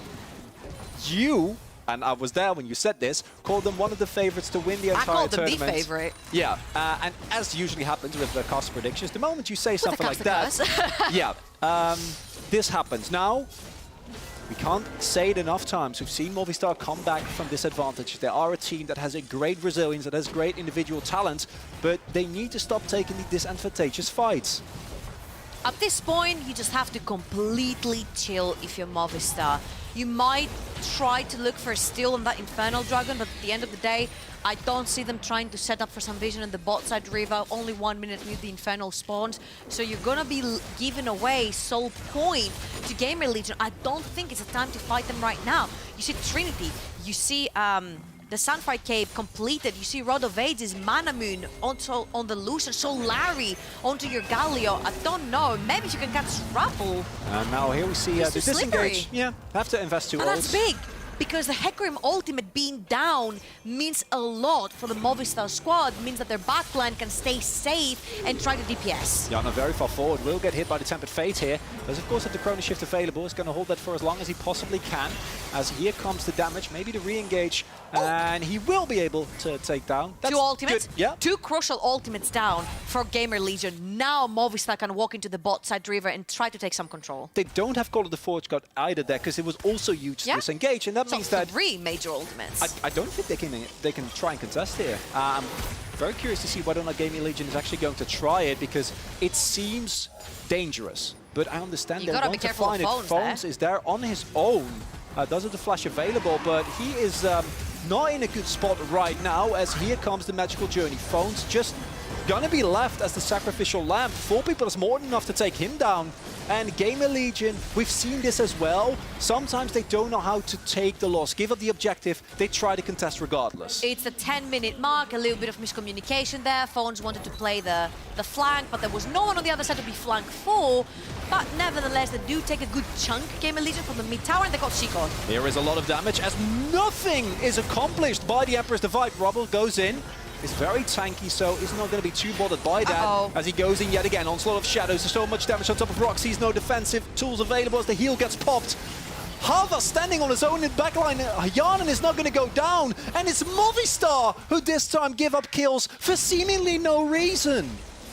You, and I was there when you said this, called them one of the favorites to win the entire I called them tournament. the favorite. Yeah, and as usually happens with the cost predictions, the moment you say something like that, this happens. Now, we can't say it enough times. We've seen Movistar come back from disadvantage. They are a team that has a great resilience, that has great individual talent, but they need to stop taking the disadvantageous fights. At this point, you just have to completely chill if you're Movistar. You might try to look for a steal on that Infernal Dragon, but at the end of the day, I don't see them trying to set up for some vision in the bot side river. Only 1 minute new the Infernal spawns. So you're gonna be giving away soul point to Gamer Legion. I don't think it's a time to fight them right now. You see Trinity, you see the Sunfire Cave completed. You see Rod of Ages, Mana Moon also on the Lucian, Solari onto your Galio. I don't know, maybe you can catch Rubble. And now here we see the disengage. Yeah, have to invest 2 ults. That's big, because the Hecarim ultimate being down means a lot for the Movistar squad, means that their backline can stay safe and try to DPS. Yana very far forward, will get hit by the Tempered Fate here. Does of course have the Chrono Shift available, is going to hold that for as long as he possibly can. As here comes the damage, maybe the re-engage, and he will be able to take down. That's 2 ultimates, good. Yeah. 2 crucial ultimates down for Gamer Legion. Now Movistar can walk into the bot side river and try to take some control. They don't have Call of the Forge God either there, because it was also huge to disengage, and that means that 3 major ultimates. I don't think they can try and contest here. I'm very curious to see whether or not Gaming Legion is actually going to try it, because it seems dangerous. But I understand they want to find it. Phones is there on his own. Does have the flash available, but he is not in a good spot right now, as here comes the magical journey. Phones just gonna be left as the sacrificial lamb. 4 people is more than enough to take him down. And Gamer Legion, we've seen this as well. Sometimes they don't know how to take the loss, give up the objective, they try to contest regardless. It's the 10-minute mark, a little bit of miscommunication there. Phones wanted to play the flank, but there was no one on the other side to be flank for. But nevertheless, they do take a good chunk, Gamer Legion, from the mid tower, and they got Chico. There is a lot of damage as nothing is accomplished by the Emperor's Divide. Rubble goes in. Is very tanky, so he's not going to be too bothered by that. As he goes in yet again. Onslaught of Shadows, so much damage on top of Roxy's, no defensive tools available as the heal gets popped. Hava standing on his own in backline. Yanan is not going to go down, and it's Movistar who this time give up kills for seemingly no reason.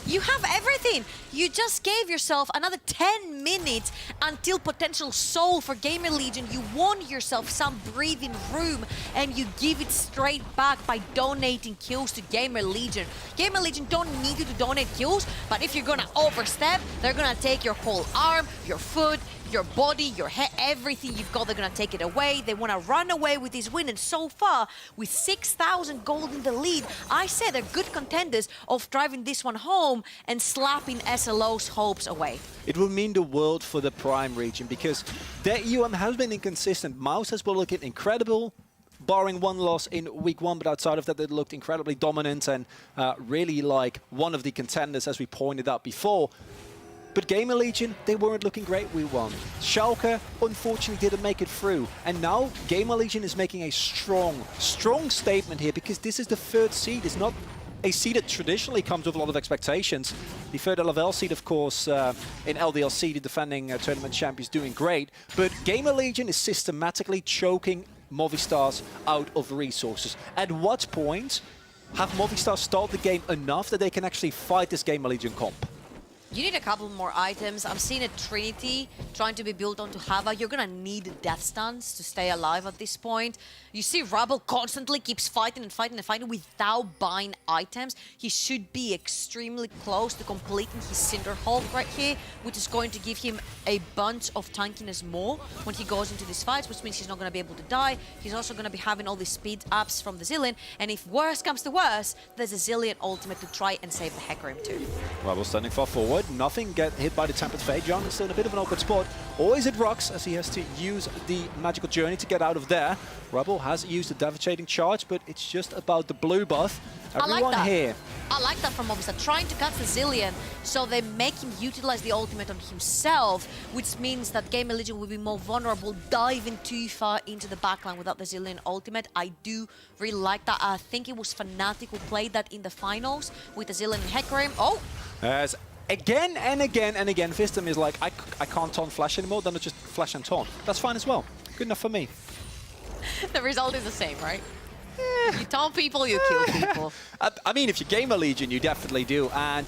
You have everything. You just gave yourself another 10 minutes until potential soul for Gamer Legion. You won yourself some breathing room, and you give it straight back by donating kills to Gamer Legion. Gamer Legion don't need you to donate kills, but if you're gonna overstep, they're gonna take your whole arm, your foot, your body, your head, everything you've got, they're gonna take it away. They wanna run away with this win, and so far, with 6,000 gold in the lead, I say they're good contenders of driving this one home and slapping SLO's hopes away. It will mean the world for the Prime region, because their EUM has been inconsistent. Mouse has been looking incredible, barring one loss in week 1, but outside of that, they looked incredibly dominant and really like one of the contenders, as we pointed out before. But Gamer Legion, they weren't looking great week 1. Schalke, unfortunately, didn't make it through. And now, Gamer Legion is making a strong statement here, because this is the 3rd seed. It's not a seed that traditionally comes with a lot of expectations. The 3rd LFL seed, of course, in LDLC, the defending tournament champions, doing great. But Gamer Legion is systematically choking Movistars out of resources. At what point have Movistar stalled the game enough that they can actually fight this Gamer Legion comp? You need a couple more items. I'm seeing a Trinity trying to be built onto Hava. You're gonna need Death Stuns to stay alive at this point. You see Rubble constantly keeps fighting and fighting and fighting without buying items. He should be extremely close to completing his Cinder Hulk right here, which is going to give him a bunch of tankiness more when he goes into these fights, which means he's not gonna be able to die. He's also gonna be having all these speed ups from the Zillion, and if worse comes to worse, there's a Zillion ultimate to try and save the Hecarim too. Rubble standing far forward. Nothing, get hit by the Tempered Fate. John is still in a bit of an awkward spot. Or is it Rux, as he has to use the Magical Journey to get out of there. Rubble has used the Devastating Charge, but it's just about the blue buff. Everyone here. I like that from Movistar, trying to catch the Zillion, so they make him utilize the ultimate on himself, which means that Gamer Legion will be more vulnerable, diving too far into the backline without the Zillion ultimate. I do really like that. I think it was Fnatic who played that in the finals with the Zillion and Hecarim. Oh! As again and again and again, Vistum is like, I can't taunt Flash anymore, then it's just Flash and taunt. That's fine as well. Good enough for me. The result is the same, right? You taunt people, you kill people. I mean, if you game a Legion, you definitely do. And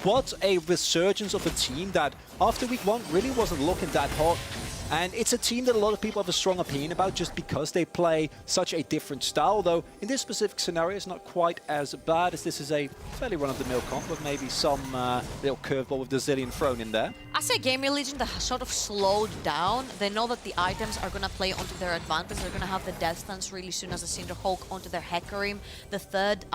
what a resurgence of a team that after week 1 really wasn't looking that hot. And it's a team that a lot of people have a strong opinion about just because they play such a different style. Though in this specific scenario, it's not quite as bad, as this is a fairly run-of-the-mill comp with maybe some little curveball with the Zillion thrown in there. I say Gamer Legion that has sort of slowed down. They know that the items are going to play onto their advantage. They're going to have the Death Stance really soon as a Cinderhawk onto their Hecarim. The third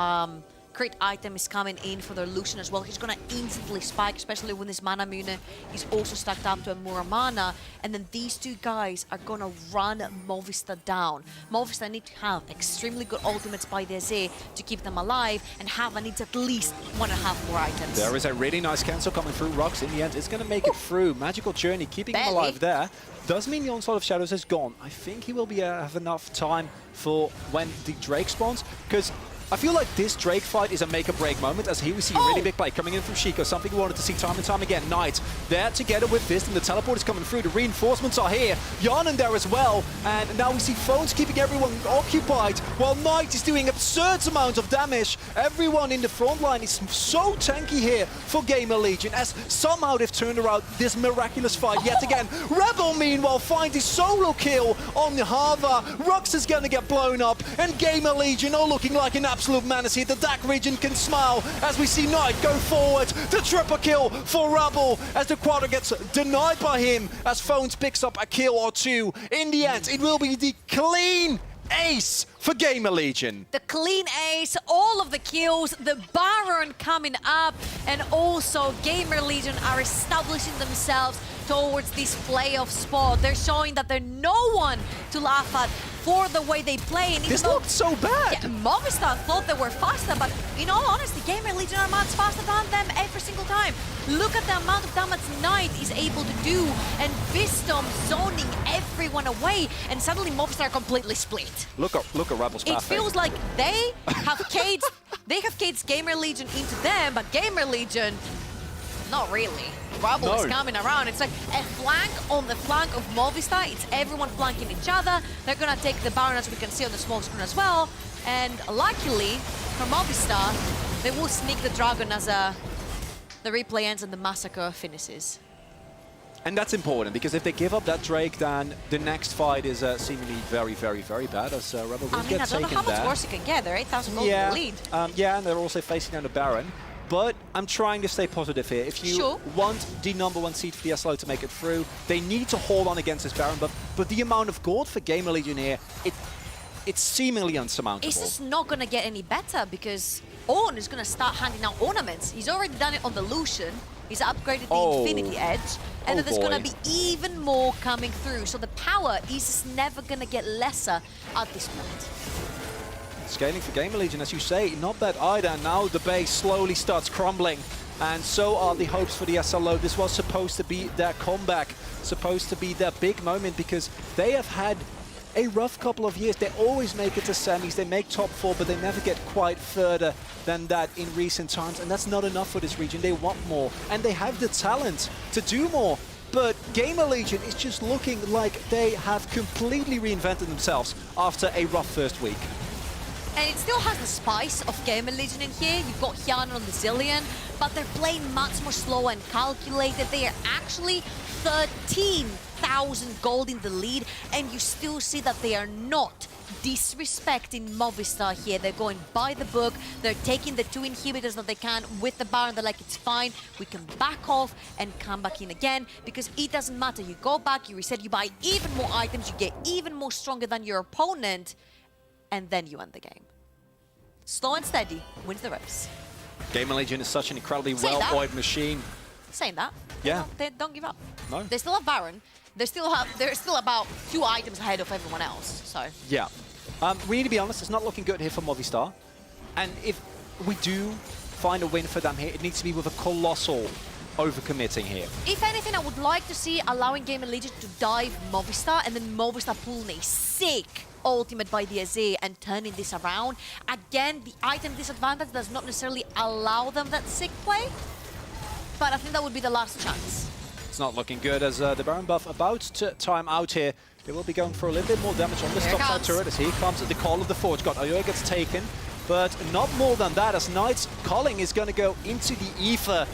crit item is coming in for their Lucian as well. He's going to instantly spike, especially when this Mana Mune is also stacked up to a Muramana. And then these two guys are going to run Movistar down. Movistar need to have extremely good ultimates by the Z to keep them alive, and Hava needs at least 1.5 more items. There is a really nice cancel coming through. Rux, in the end, is going to make it through. Magical Journey, keeping him alive there. Does mean the Onslaught of Shadows is gone. I think he will be have enough time for when the Drake spawns, because I feel like this Drake fight is a make-or-break moment, as here we see a really big play coming in from Chico, something we wanted to see time and time again. Knight there together with Fist, and the teleport is coming through. The reinforcements are here. Yarnan there as well, and now we see Phones keeping everyone occupied, while Knight is doing absurd amounts of damage. Everyone in the front line is so tanky here for Gamer Legion, as somehow they've turned around this miraculous fight yet again. Rebel, meanwhile, finds his solo kill on Hava. Rux is gonna get blown up, and Gamer Legion are looking like an absolute menace here. The DAC region can smile as we see Knight go forward. The triple kill for Rebel as the Quadra gets denied by him, as Phones picks up a kill or two. In the end, it will be the clean ace for Gamer Legion. The clean ace, all of the kills, the Baron coming up, and also Gamer Legion are establishing themselves towards this playoff spot. They're showing that they're no one to laugh at for the way they play. And this looked so bad. Yeah, Movistar thought they were faster, but in all honesty, Gamer Legion are much faster than them every single time. Look at the amount of damage Knight is able to do, and Vistom zoning everyone away, and suddenly Movistar are completely split. Look at Rebel's path. It feels like they have caged Gamer Legion into them, but Gamer Legion, not really. Rebel is coming around. It's like a flank on the flank of Movistar. It's everyone flanking each other. They're gonna take the Baron, as we can see on the small screen as well. And luckily for Movistar, they will sneak the Dragon as the replay ends and the massacre finishes. And that's important, because if they give up that Drake, then the next fight is seemingly very, very, very bad, as Rebel will get taken there. I don't know how much worse you can get. They're 8,000 gold in the lead. Yeah, and they're also facing down the Baron. But I'm trying to stay positive here. If you want the #1 seed for the SLO to make it through, they need to hold on against this Baron. But the amount of gold for Gamer Legion here, it's seemingly unsurmountable. It's just not going to get any better, because On is going to start handing out ornaments. He's already done it on the Lucian. He's upgraded the Infinity Edge. And then there's going to be even more coming through. So the power is just never going to get lesser at this point. Scaling for Gamer Legion, as you say, not bad either. Now the base slowly starts crumbling, and so are the hopes for the SLO. This was supposed to be their comeback, supposed to be their big moment, because they have had a rough couple of years. They always make it to semis, they make top 4, but they never get quite further than that in recent times, and that's not enough for this region. They want more, and they have the talent to do more. But Gamer Legion is just looking like they have completely reinvented themselves after a rough first week. And it still has the spice of Gamer Legion in here. You've got Hyana on the Zillion, but they're playing much more slow and calculated. They are actually 13,000 gold in the lead, and you still see that they are not disrespecting Movistar here. They're going by the book. They're taking the 2 inhibitors that they can with the Baron. They're like, it's fine. We can back off and come back in again, because it doesn't matter. You go back, you reset, you buy even more items, you get even more stronger than your opponent, and then you end the game. Slow and steady wins the race. Gamer Legion is such an incredibly well-oiled machine. Saying that, yeah, they don't give up. No, they still have Baron. They're still about 2 items ahead of everyone else. So yeah, we need to be honest. It's not looking good here for Movistar, and if we do find a win for them here, it needs to be with a colossal overcommitting here. If anything, I would like to see allowing Gamer Legion to dive Movistar, and then Movistar pulling a sick ultimate by the Azir and turning this around. Again, the item disadvantage does not necessarily allow them that sick play, but I think that would be the last chance. It's not looking good as the Baron buff about to time out here. They will be going for a little bit more damage on this Here it topside comes. turret as here comes the call of the Forge God. Ayoya gets taken, but not more than that as Knight's calling is going to go into the ether.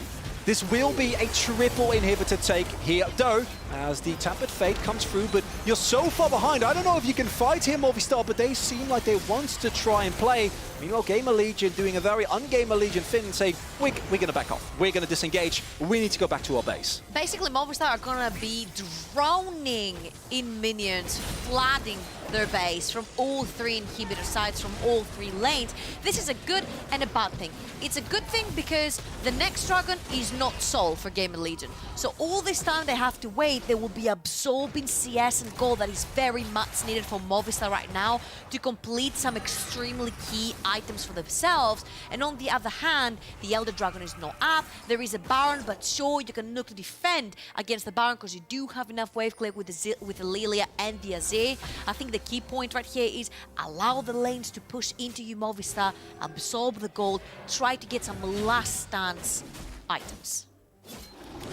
This will be a triple inhibitor take here, though, as the Tempered Fate comes through, but you're so far behind. I don't know if you can fight here, Movistar, but they seem like they want to try and play. Meanwhile, Gamer Legion doing a very un-Gamer Legion thing and saying, we're going to back off. We're going to disengage. We need to go back to our base. Basically, Movistar are gonna be drowning in minions, flooding their base from all three inhibitor sides, from all three lanes. This is a good and a bad thing. It's a good thing because the next dragon is not sold for Gamer Legion. So all this time they have to wait, they will be absorbing CS and gold that is very much needed for Movistar right now to complete some extremely key items for themselves. And on the other hand, the Elder Dragon is not up. There is a Baron, but sure, you can look to defend against the Baron because you do have enough wave clear with the Lilia and the Azir. I think the key point right here is allow the lanes to push into you, Movistar, absorb the gold, try to get some last stance items.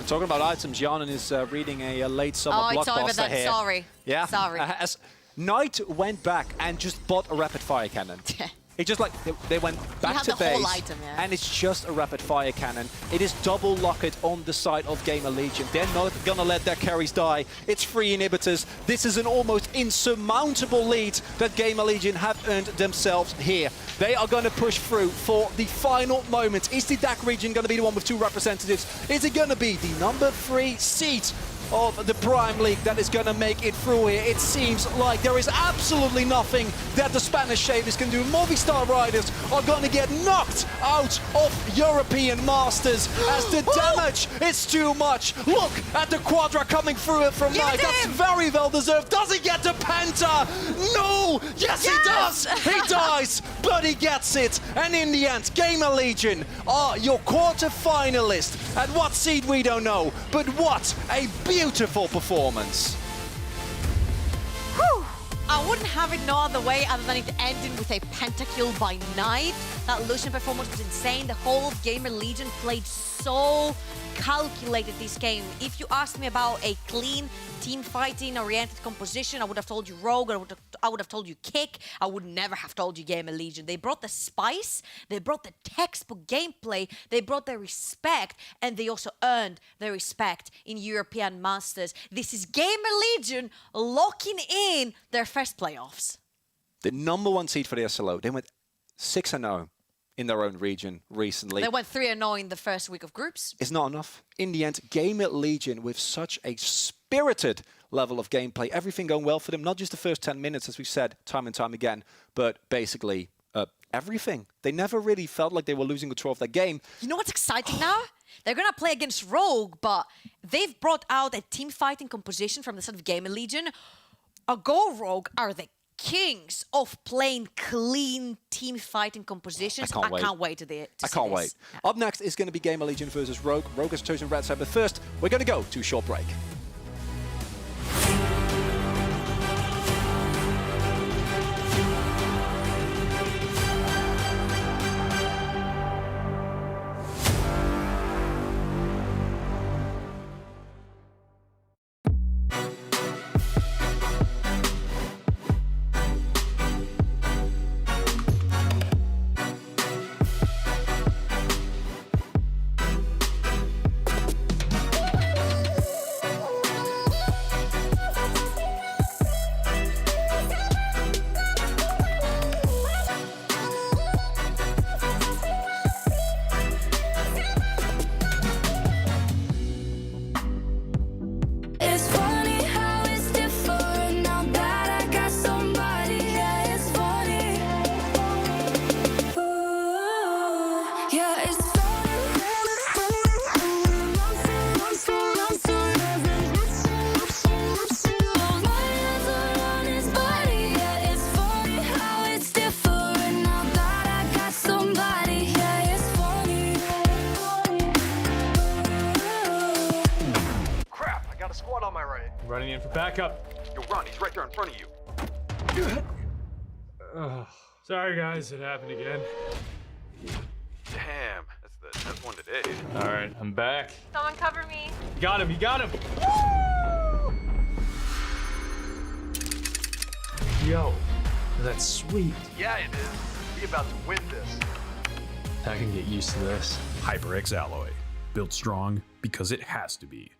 Talking about items, Janen is reading a late summer blockbuster it's over then. here. Sorry. Yeah. Sorry. As Knight went back and just bought a rapid fire cannon. It just like they went back to have the whole base, item, yeah. and it's just a rapid fire cannon. It is double locked on the side of Gamer Legion. They're not gonna let their carries die. It's 3 inhibitors. This is an almost insurmountable lead that Gamer Legion have earned themselves here. They are gonna push through for the final moment. Is the DAC region gonna be the one with 2 representatives? Is it gonna be the number 3 seat of the Prime League that is going to make it through here? It seems like there is absolutely nothing that the Spanish Shavers can do. Movistar Riders are going to get knocked out of European Masters as the damage is too much. Look at the Quadra coming through it from Knight. That's very well deserved. Does he get the Penta? No! Yes, he does! He dies, but he gets it. And in the end, Gamer Legion are your quarter-finalists. At what seed, we don't know. But what a beautiful performance. Whew. I wouldn't have it no other way other than it ending with a pentakill by Knight. That Lucian performance was insane. The whole of Gamer Legion played so calculated this game. If you asked me about a clean team fighting oriented composition, I would have told you Rogue, I would have told you Kick, I would never have told you Gamer Legion. They brought the spice, they brought the textbook gameplay, they brought their respect, and they also earned their respect in European Masters. This is Gamer Legion locking in their first playoffs. The number 1 seed for the SLO, they went 6-0 in their own region recently. They went 3-0 in the first week of groups. It's not enough. In the end, Gamer Legion with such a spirited level of gameplay, everything going well for them, not just the first 10 minutes, as we've said time and time again, but basically everything. They never really felt like they were losing control of that game. You know what's exciting now? They're going to play against Rogue, but they've brought out a team fighting composition from the side of Gamer Legion. Go Rogue are the kings of playing clean team fighting compositions. I can't wait to see this. I can't wait. Yeah. Up next is going to be Gamer Legion versus Rogue. Rogue has chosen red side, but first, we're going to go to a short break. Running in for backup. Yo, Ron, he's right there in front of you. Sorry guys, it happened again. Damn, that's the That's one today. All right, I'm back. Someone cover me. You got him, you got him. Yo, that's sweet. Yeah, it is. Be about to win this. I can get used to this. HyperX Alloy. Built strong because it has to be.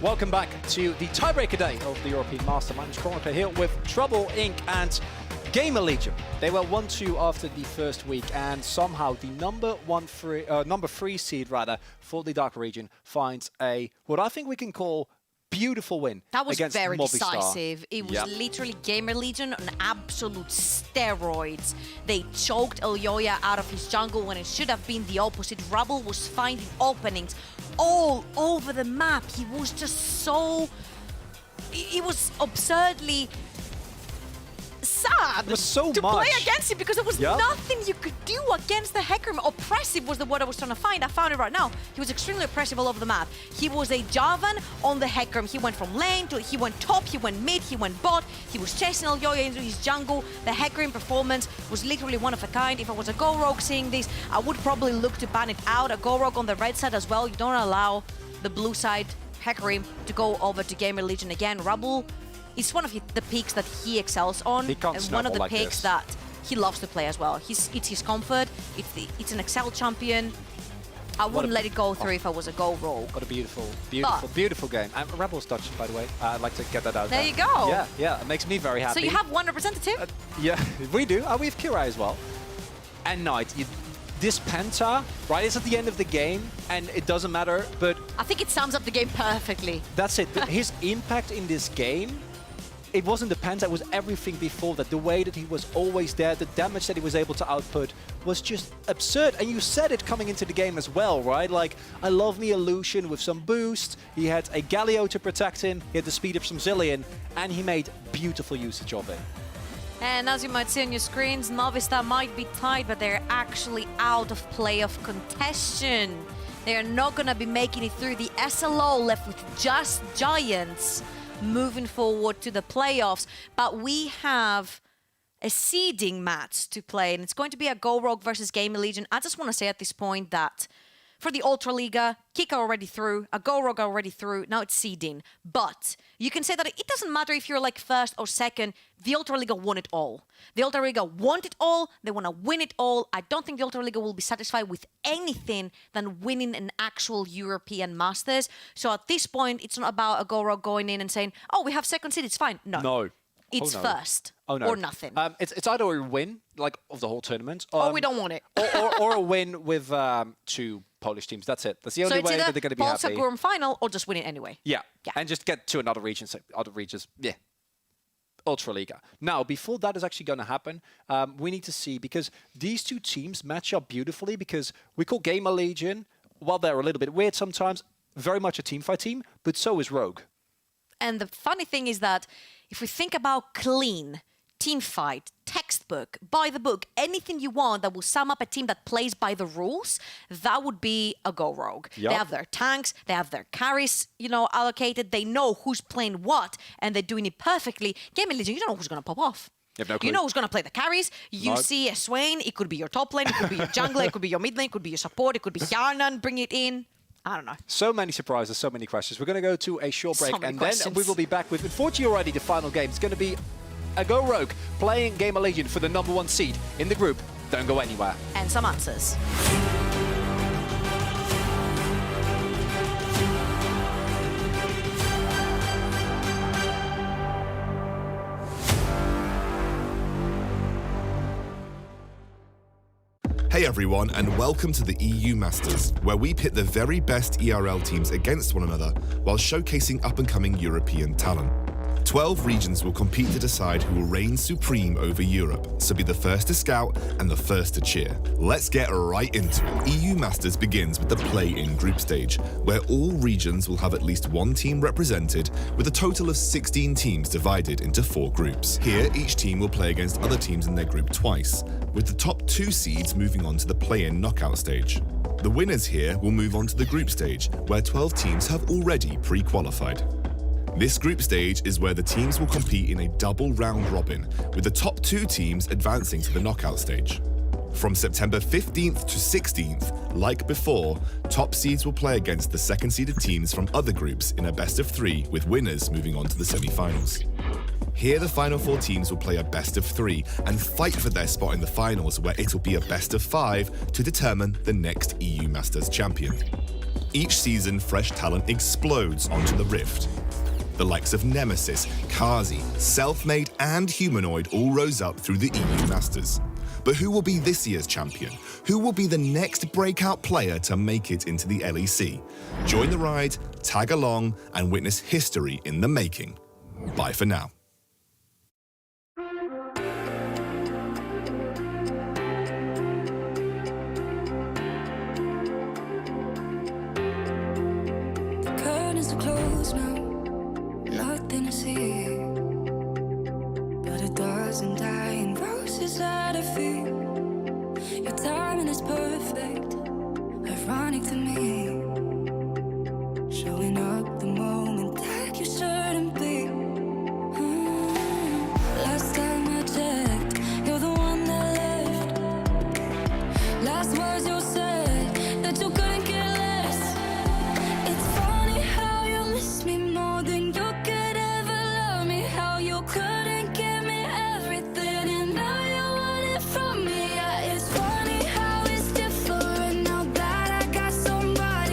Welcome back to the tiebreaker day of the European Mastermind Chronicle here with Trouble Inc. and Gamer Legion. They were 1-2 after the first week, and somehow the number three seed rather for the Dark region finds a what I think we can call beautiful win. That was against very Movistar. decisive. It was literally Gamer Legion on absolute steroids. They choked Elyoya out of his jungle when it should have been the opposite. Rubble was finding openings all over the map. He was just so... He was absurdly sad It was so to much. play against him because there was nothing you could do against the Hecarim. Oppressive was the word I was trying to find. I found it right now. He was extremely oppressive all over the map. He was a Javan on the Hecarim. He went from lane to, he went top, he went mid, he went bot. He was chasing Elyoya into his jungle. The Hecarim performance was literally one of a kind. If I was a Go Rogue seeing this, I would probably look to ban it out. A Go Rogue on the red side as well. You don't allow the blue side Hecarim to go over to Gamer Legion again. Rubble is one of the picks that he excels on, He can't and one of the like picks this. that he loves to play as well. It's his comfort. It's an Excel champion. I wouldn't let it go through if I was a Go Rogue. What a beautiful game. And Rebels Dutch, by the way. I'd like to get that out There you go. Yeah, it makes me very happy. So you have one representative? Yeah, we do. We have Kira as well. And Knight, this Penta, right, is at the end of the game, and it doesn't matter, but... I think it sums up the game perfectly. That's it. His impact in this game it wasn't the Penta, it was everything before that. The way that he was always there, the damage that he was able to output was just absurd. And you said it coming into the game as well, right? Like, I love me a Lucian with some boost. He had a Galio to protect him. He had the speed of some Zilean, and he made beautiful usage of it. And as you might see on your screens, Movistar might be tied, but they're actually out of playoff contention. They are not going to be making it through. The SLO left with just Giants moving forward to the playoffs. But we have a seeding match to play, and it's going to be a Go Rogue versus Game Legion. I just want to say at this point that for the Ultra Liga, Kika already through, a Go Rogue already through, now it's seeding. But you can say that it doesn't matter if you're like first or second, the Ultra Liga won it all. The Ultra Liga want it all, they want to win it all. I don't think the Ultra Liga will be satisfied with anything than winning an actual European Masters. So at this point, it's not about a Go Rogue going in and saying, oh, we have second seed, it's fine. No. It's first or nothing. It's either a win, like, of the whole tournament. Or we don't want it. or a win with 2 Polish teams. That's it. That's the only way that they're going to be Polska happy. Gurm final or just win it anyway. Yeah, and just get to another region, so other regions. Yeah. Ultra Liga. Now, before that is actually going to happen, we need to see, because these 2 teams match up beautifully, because we call Gamer Legion, while they're a little bit weird sometimes, very much a teamfight team, but so is Rogue. And the funny thing is that if we think about clean, team fight, textbook, by the book, anything you want that will sum up a team that plays by the rules, that would be a Go Rogue. Yep. They have their tanks, they have their carries, allocated. They know who's playing what, and they're doing it perfectly. Game Legion, you don't know who's going to pop off. You have no clue. You know who's going to play the carries. You see a Swain, it could be your top lane, it could be your jungler, it could be your mid lane, it could be your support, it could be Hjarnan, bring it in. I don't know. So many surprises, so many questions. We're going to go to a short break, and questions. then we will be back with, unfortunately already, the final game. It's going to be a Go Rogue playing Gamer Legion for the #1 seed in the group. Don't go anywhere. And some answers. Hey everyone, and welcome to the EU Masters, where we pit the very best ERL teams against one another while showcasing up-and-coming European talent. 12 regions will compete to decide who will reign supreme over Europe, so be the first to scout and the first to cheer. Let's get right into it. EU Masters begins with the play-in group stage, where all regions will have at least 1 team represented, with a total of 16 teams divided into 4 groups. Here, each team will play against other teams in their group twice, with the top 2 seeds moving on to the play-in knockout stage. The winners here will move on to the group stage, where 12 teams have already pre-qualified. This group stage is where the teams will compete in a double round robin, with the top 2 teams advancing to the knockout stage. From September 15th to 16th, like before, top seeds will play against the second-seeded teams from other groups in a best-of-3, with winners moving on to the semi-finals. Here, the final 4 teams will play a best-of-3 and fight for their spot in the finals, where it'll be a best-of-5 to determine the next EU Masters champion. Each season, fresh talent explodes onto the Rift. The likes of Nemesis, Kazi, Selfmade and Humanoid all rose up through the EU Masters. But who will be this year's champion? Who will be the next breakout player to make it into the LEC? Join the ride, tag along, and witness history in the making. Bye for now. Curtains are closed now, nothing to see. But a dozen dying roses at her feet. Your timing is perfect, ironic to me. Showing up the moment that you shouldn't be. Last time I checked, you're the one that left. Last words you said, that you couldn't care less. It's funny how you miss me more than you could ever love me. How you couldn't give me everything and now you want it from me. Yeah, it's funny how it's different now that I got somebody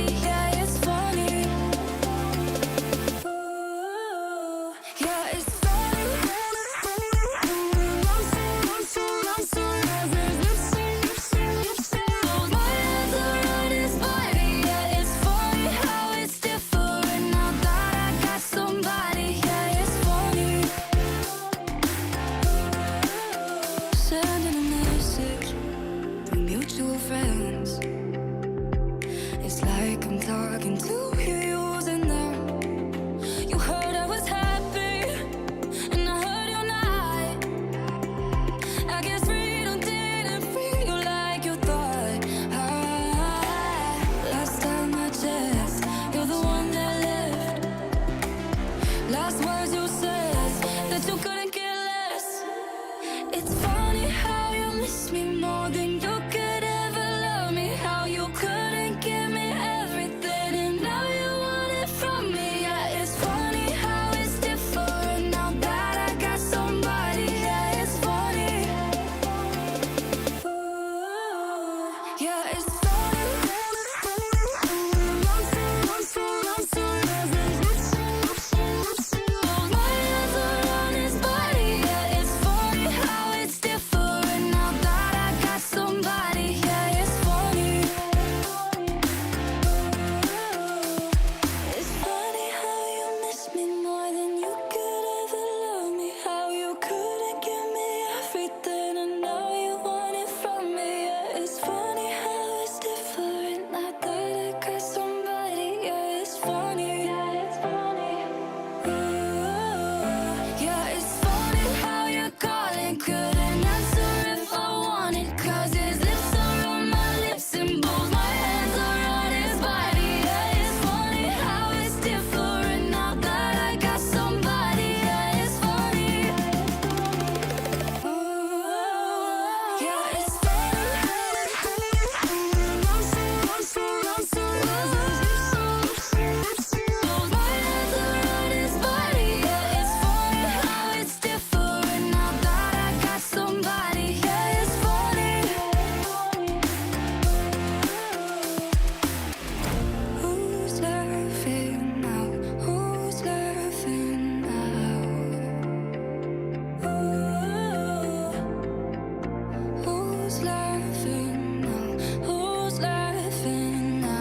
Yeah, it's funny. I'm so right at the run is body. Yeah, it's funny how it's different now that I got somebody. Yeah, it's funny. Who's laughing now? Who's laughing now? Who's laughing now? Who's laughing now?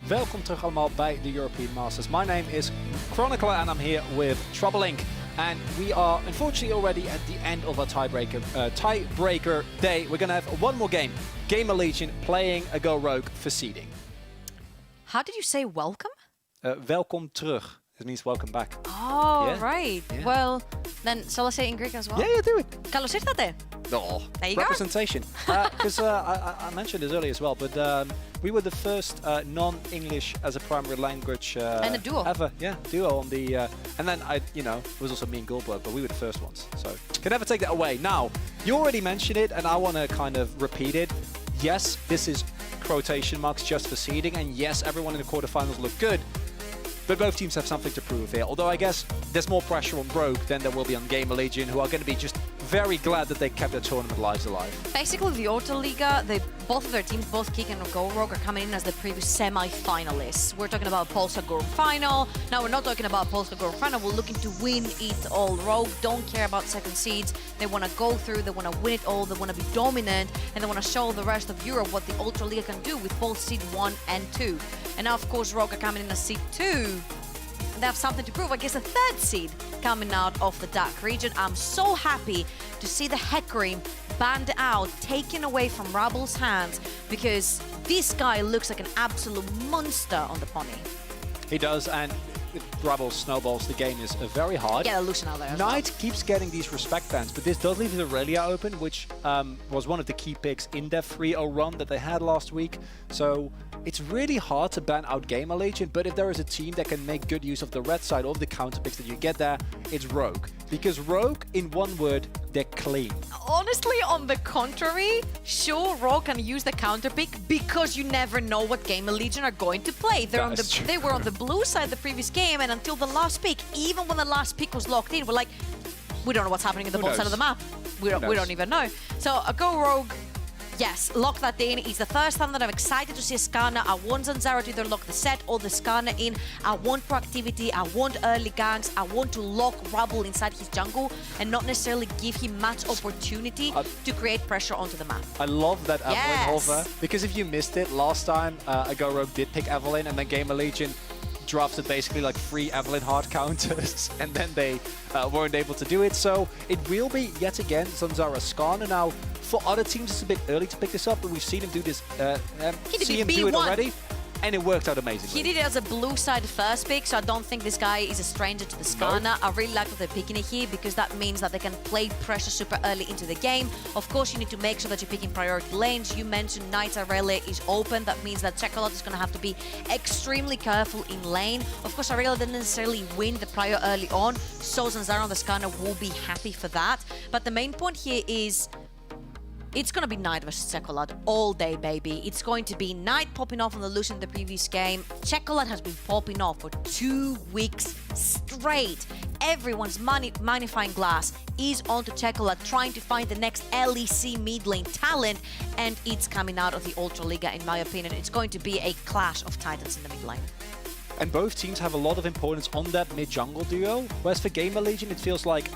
Welkom terug allemaal bij de European Masters. My name is Chronicler and I'm here with Troublelink. And we are unfortunately already at the end of our tiebreaker day. We're going to have one more game. Game Allegiant playing a Go Rogue for seeding. How did you say welcome? Welkom terug. It means welcome back. Oh, Yeah. right. Yeah. Well, then shall I say it in Greek as well? Yeah, do it. Καλώς ήρθατε. Oh, There you go. representation. Because I mentioned this earlier as well, but we were the first non-English as a primary language And a duo. ever. Yeah, duo on the. And then it was also me and Goldberg, but we were the first ones. So can never take that away. Now, you already mentioned it, and I want to kind of repeat it. Yes, this is quotation marks just for seeding, and yes, everyone in the quarterfinals looked good. But both teams have something to prove here. Although I guess there's more pressure on Rogue than there will be on Game Allegiant, who are going to be just very glad that they kept their tournament lives alive. Basically, the Autoliga, both of their teams, both Kick and Go Rogue, are coming in as the previous semi-finalists. We're talking about Polska Group Final. Now, we're not talking about Polska Group Final. We're looking to win it all. Rogue don't care about second seeds. They want to go through. They want to win it all. They want to be dominant. And they want to show the rest of Europe what the Autoliga can do with both seed 1 and 2. And now, of course, Rogue are coming in as seed 2. They have something to prove against a third seed coming out of the DACH region. I'm so happy to see the Hecarim banned out, taken away from Rabel's hands, because this guy looks like an absolute monster on the pony. He does, and if Rabel snowballs, the game is very hard. Yeah, Lucian out there as Knight keeps getting these respect bans, but this does leave the Aurelia open, which was one of the key picks in their 3-0 run that they had last week. So it's really hard to ban out Game Allegiant, but if there is a team that can make good use of the red side, of the counter picks that you get there, it's Rogue. Because Rogue, in one word, they're clean. Honestly, on the contrary, sure, Rogue can use the counter pick because you never know what Game Allegiant are going to play. They were on the blue side the previous game, and until the last pick, even when the last pick was locked in, we're like, we don't know what's happening in the bottom side of the map. We don't even know. So a Go Rogue, yes, lock that in. It's the first time that I'm excited to see a Skarner. I want Zanzaro to either lock the set or the Skarner in. I want proactivity. I want early ganks. I want to lock Rabel inside his jungle and not necessarily give him much opportunity to create pressure onto the map. I love that Evelyn Yes. hover, because if you missed it last time, a Go Rogue did pick Evelyn, and then Game Allegiant drafted basically like 3 Evelyn hard counters, and then they weren't able to do it. So it will be yet again Zanzara Skarner. Now, for other teams, it's a bit early to pick this up, but we've seen him do this. He did See it him do it B1. already. and it worked out amazingly. He did it as a blue side first pick, so I don't think this guy is a stranger to the Skarner. I really like that they're picking it here because that means that they can play pressure super early into the game. Of course, you need to make sure that you're picking priority lanes. You mentioned Knight Aurelia is open. That means that Chocolate is going to have to be extremely careful in lane. Of course, Aurelia didn't necessarily win the prior early on, so Zanzaro on the Skarner will be happy for that. But the main point here is it's going to be Knight versus Chocolate all day, baby. It's going to be Knight popping off on the Lucian in the previous game. Chocolate has been popping off for 2 weeks straight. Everyone's magnifying glass is onto Chocolate, trying to find the next LEC mid lane talent, and it's coming out of the Ultra Liga, in my opinion. It's going to be a clash of titans in the mid lane. And both teams have a lot of importance on that mid-jungle duo, whereas for Gamer Legion, it feels like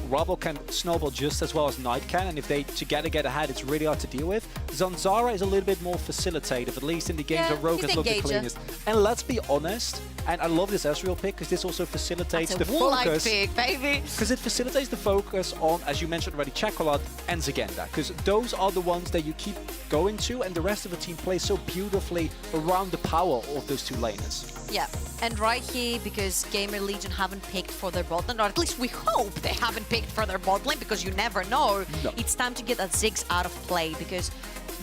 Rubble can snowball just as well as Knight can, and if they together get ahead, it's really hard to deal with. Zanzara is a little bit more facilitative, at least in the games where Rogue has looked the cleanest. And let's be honest, and I love this Ezreal pick, because this also facilitates the focus. Pick, baby. Because it facilitates the focus on, as you mentioned already, Chocolate and Zagenda, because those are the ones that you keep going to, and the rest of the team plays so beautifully around the power of those two laners. Yeah, and right here, because Gamer Legion haven't picked for their bot lane, or at least we hope they haven't picked for their bot lane, because you never know. No. It's time to get that Ziggs out of play, because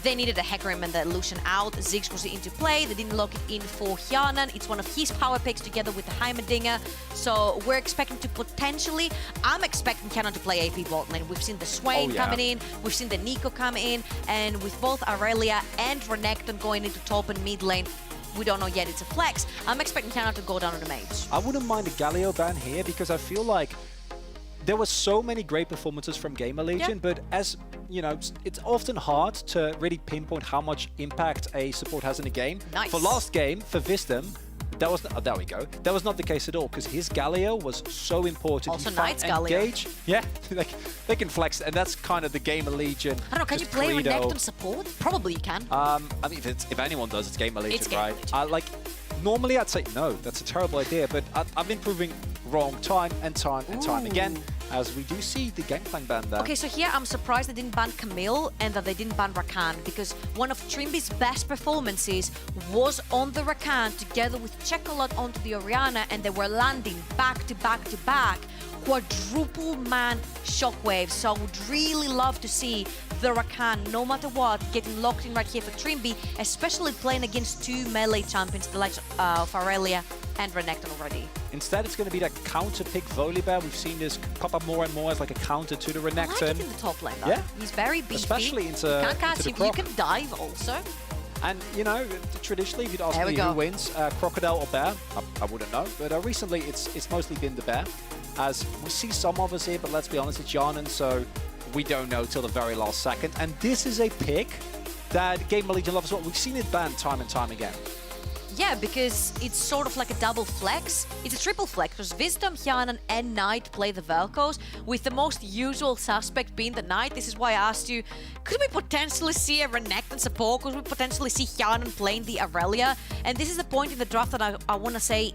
they needed a Hecarim and the Lucian out. Ziggs was into play. They didn't lock it in for Hyanan. It's one of his power picks together with the Heimerdinger. So we're expecting to potentially... I'm expecting Hyanan to play AP bot lane. We've seen the Swain coming in. We've seen the Nico come in. And with both Aurelia and Renekton going into top and mid lane, we don't know yet, it's a flex. I'm expecting Hyanan to go down on a mage. I wouldn't mind a Galio ban here, because I feel like there were so many great performances from Gamer Legion, but as you know, it's often hard to really pinpoint how much impact a support has in a game. Nice. For last game, for Wisdom, that was there we go. That was not the case at all, because his Galio was so important. Also Knight's Galio. Engage. Yeah, like they can flex, and that's kind of the Gamer Legion. I don't know, can you play Renekton support? Probably you can. I mean, if anyone does, it's Gamer Legion, It's Gamer right? Legion. Normally I'd say no, that's a terrible idea, but I've been proving wrong time and time and time again, as we do see the Gangplank ban there. Okay, so here I'm surprised they didn't ban Camille and that they didn't ban Rakan, because one of Trimby's best performances was on the Rakan together with Chocolate onto the Orianna, and they were landing back to back to back quadruple man shockwaves. So I would really love to see the Rakan, no matter what, getting locked in right here for Trimby, especially playing against two melee champions, the likes of Aurelia and Renekton already. Instead, it's going to be that counter pick Volibear. We've seen this pop up more and more as like a counter to the Renekton. I like it in the top lane, though. Yeah. He's very beefy. Especially into, you can't catch into him. the You Croc. can dive also. And, you know, traditionally, if you'd ask There we me go. who wins, Crocodile or Bear, I wouldn't know. But recently, it's mostly been the Bear. As we see some of us here, but let's be honest, it's Hyanan, so we don't know till the very last second. And this is a pick that Gamer Legion loves as well. We've seen it banned time and time again. Yeah, because it's sort of like a double flex. It's a triple flex, because Wisdom, Hyanan, and Knight play the Velcos, with the most usual suspect being the Knight. This is why I asked you, could we potentially see a Renekton support? Could we potentially see Hyanan playing the Aurelia? And this is the point in the draft that I want to say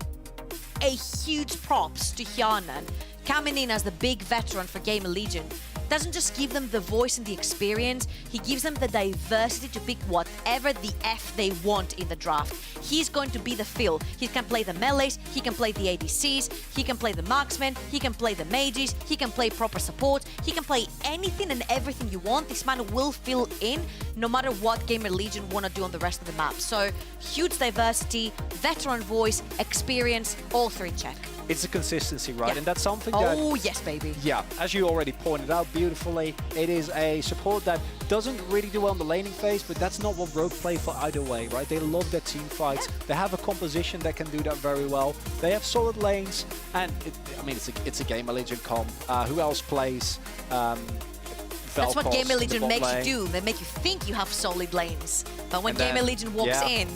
a huge props to Hyanan, coming in as the big veteran for Gamer Legion. Doesn't just give them the voice and the experience, he gives them the diversity to pick whatever the F they want in the draft. He's going to be the fill. He can play the melees, he can play the ADCs, he can play the marksmen, he can play the mages, he can play proper support, he can play anything and everything you want. This man will fill in no matter what Gamer Legion want to do on the rest of the map. So huge diversity, veteran voice, experience, all three check. It's a consistency, right? Yeah. And that's something that... Oh, yes, baby. Yeah, as you already pointed out beautifully, it is a support that doesn't really do well in the laning phase, but that's not what Rogue play for either way, right? They love their team fights. Yeah. They have a composition that can do that very well. They have solid lanes, and it's a Gamer Legion comp. Who else plays? That's what Gamer Legion makes you do. They make you think you have solid lanes, but when Gamer Legion walks in,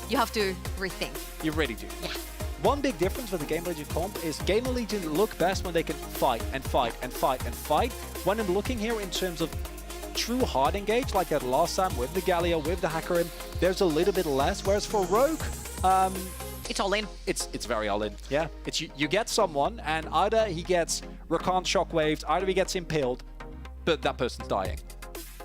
you have to rethink. You really do. Yeah. One big difference with the Gamer Legion comp is Gamer Legion look best when they can fight and fight and fight and fight. When I'm looking here in terms of true hard engage, like that last time with the Galio, with the Hecarim, there's a little bit less. Whereas for Rogue, it's all in. It's very all in. Yeah. It's you get someone, and either he gets Rakan shockwaved, either he gets impaled, but that person's dying.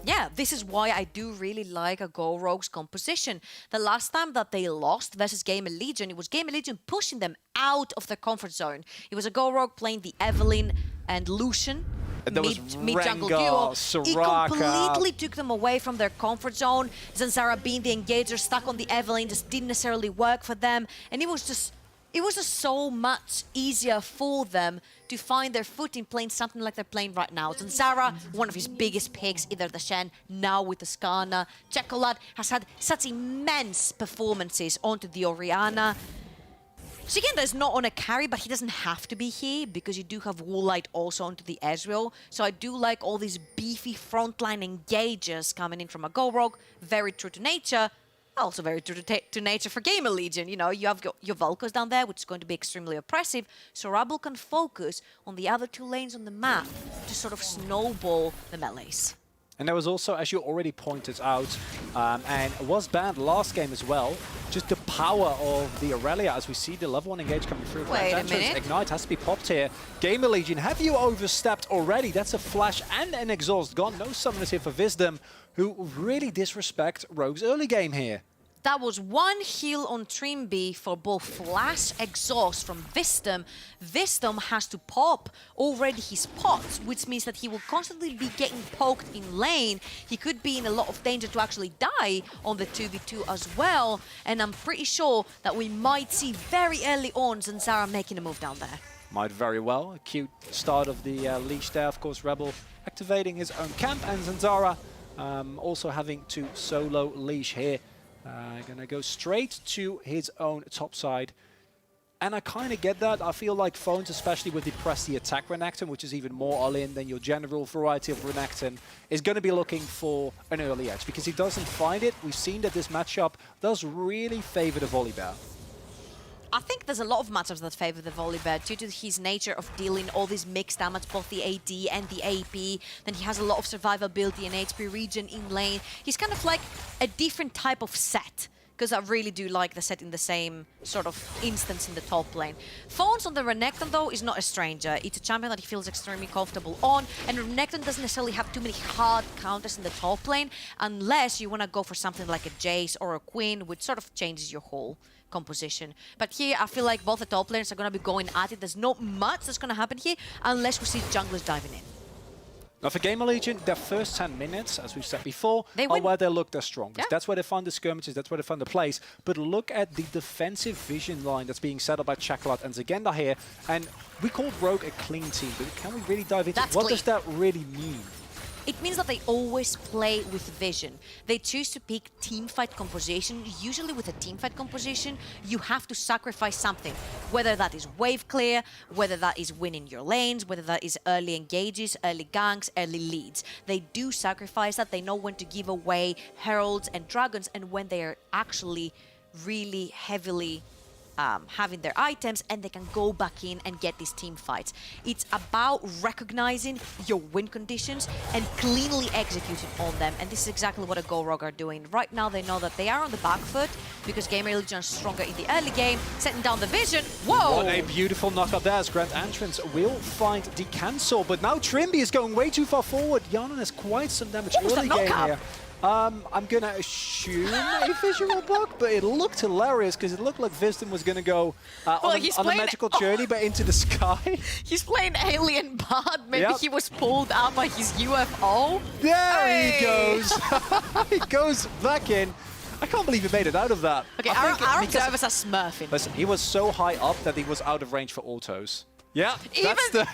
Yeah, this is why I do really like a Go Rogue's composition. The last time that they lost versus Gamer Legion, it was Gamer Legion pushing them out of their comfort zone. It was a Go Rogue playing the Evelynn and Lucian mid-jungle duo. Soraka. It completely took them away from their comfort zone. Zanzara being the engager, stuck on the Evelynn, just didn't necessarily work for them. And it was just so much easier for them to find their footing playing something like they're playing right now. Zanzara, one of his biggest picks, either the Shen, now with the Skana. Chocolate has had such immense performances onto the Orianna. Sigenda is not on a carry, but he doesn't have to be here because you do have Woolite also onto the Ezreal. So I do like all these beefy frontline engagers coming in from a Go Rogue. Very true to nature. Also very true to nature for Gamer Legion. You know, you have your Vel'Koz down there, which is going to be extremely oppressive. So Rabble can focus on the other 2 lanes on the map to sort of snowball the melees. And there was also, as you already pointed out, and was banned last game as well, just the power of the Aurelia as we see the level 1 engage coming through. Wait a minute. Ignite has to be popped here. Gamer Legion, have you overstepped already? That's a flash and an exhaust gone. No summoners here for Wisdom, who really disrespect Rogue's early game here. That was 1 heal on Trimby for both flash exhaust from Wisdom. Wisdom has to pop already his pots, which means that he will constantly be getting poked in lane. He could be in a lot of danger to actually die on the 2v2 as well. And I'm pretty sure that we might see very early on Zanzara making a move down there. Might very well. A cute start of the leash there. Of course, Rebel activating his own camp, and Zanzara also having to solo leash here. Gonna go straight to his own top side. And I kind of get that. I feel like Phones, especially with the press the attack Renekton, which is even more all-in than your general variety of Renekton, is going to be looking for an early edge. Because he doesn't find it. We've seen that this matchup does really favor the Volibear. I think there's a lot of matchups that favor the Volibear due to his nature of dealing all this mixed damage, both the AD and the AP. Then he has a lot of survivability and HP regen in lane. He's kind of like a different type of set, because I really do like the set in the same sort of instance in the top lane. Phones on the Renekton, though, is not a stranger. It's a champion that he feels extremely comfortable on, and Renekton doesn't necessarily have too many hard counters in the top lane, unless you want to go for something like a Jace or a Queen, which sort of changes your whole composition. But here, I feel like both the top laners are going to be going at it. There's not much that's going to happen here, unless we see junglers diving in. Now for Gamer Legion, their first 10 minutes, as we've said before, are win. where they look their strongest. Yeah. That's where they find the skirmishes, that's where they find the plays. But look at the defensive vision line that's being set up by Chocolate and Zagenda here. And we called Rogue a clean team, but can we really dive into what does that really mean? It means that they always play with vision. They choose to pick teamfight composition. Usually with a teamfight composition, you have to sacrifice something. Whether that is wave clear, whether that is winning your lanes, whether that is early engages, early ganks, early leads. They do sacrifice that. They know when to give away heralds and dragons, and when they are actually really heavily having their items, and they can go back in and get these team fights. It's about recognizing your win conditions and cleanly executing on them, and this is exactly what a Go Rogue are doing. Right now they know that they are on the back foot because Gamer Legion is stronger in the early game, setting down the vision. Whoa! What a beautiful knockup there as Grand Entrance will find the cancel, but now Trimby is going way too far forward. Yanan has quite some damage early game here. I'm going to assume a visual bug, but it looked hilarious because it looked like Wisdom was going to go on a magical journey, but into the sky. He's playing Alien Bard. Maybe he was pulled out by his UFO. There he goes. He goes back in. I can't believe he made it out of that. Okay, our observers are smurfing. Listen, he was so high up that he was out of range for autos. Yeah, that's the...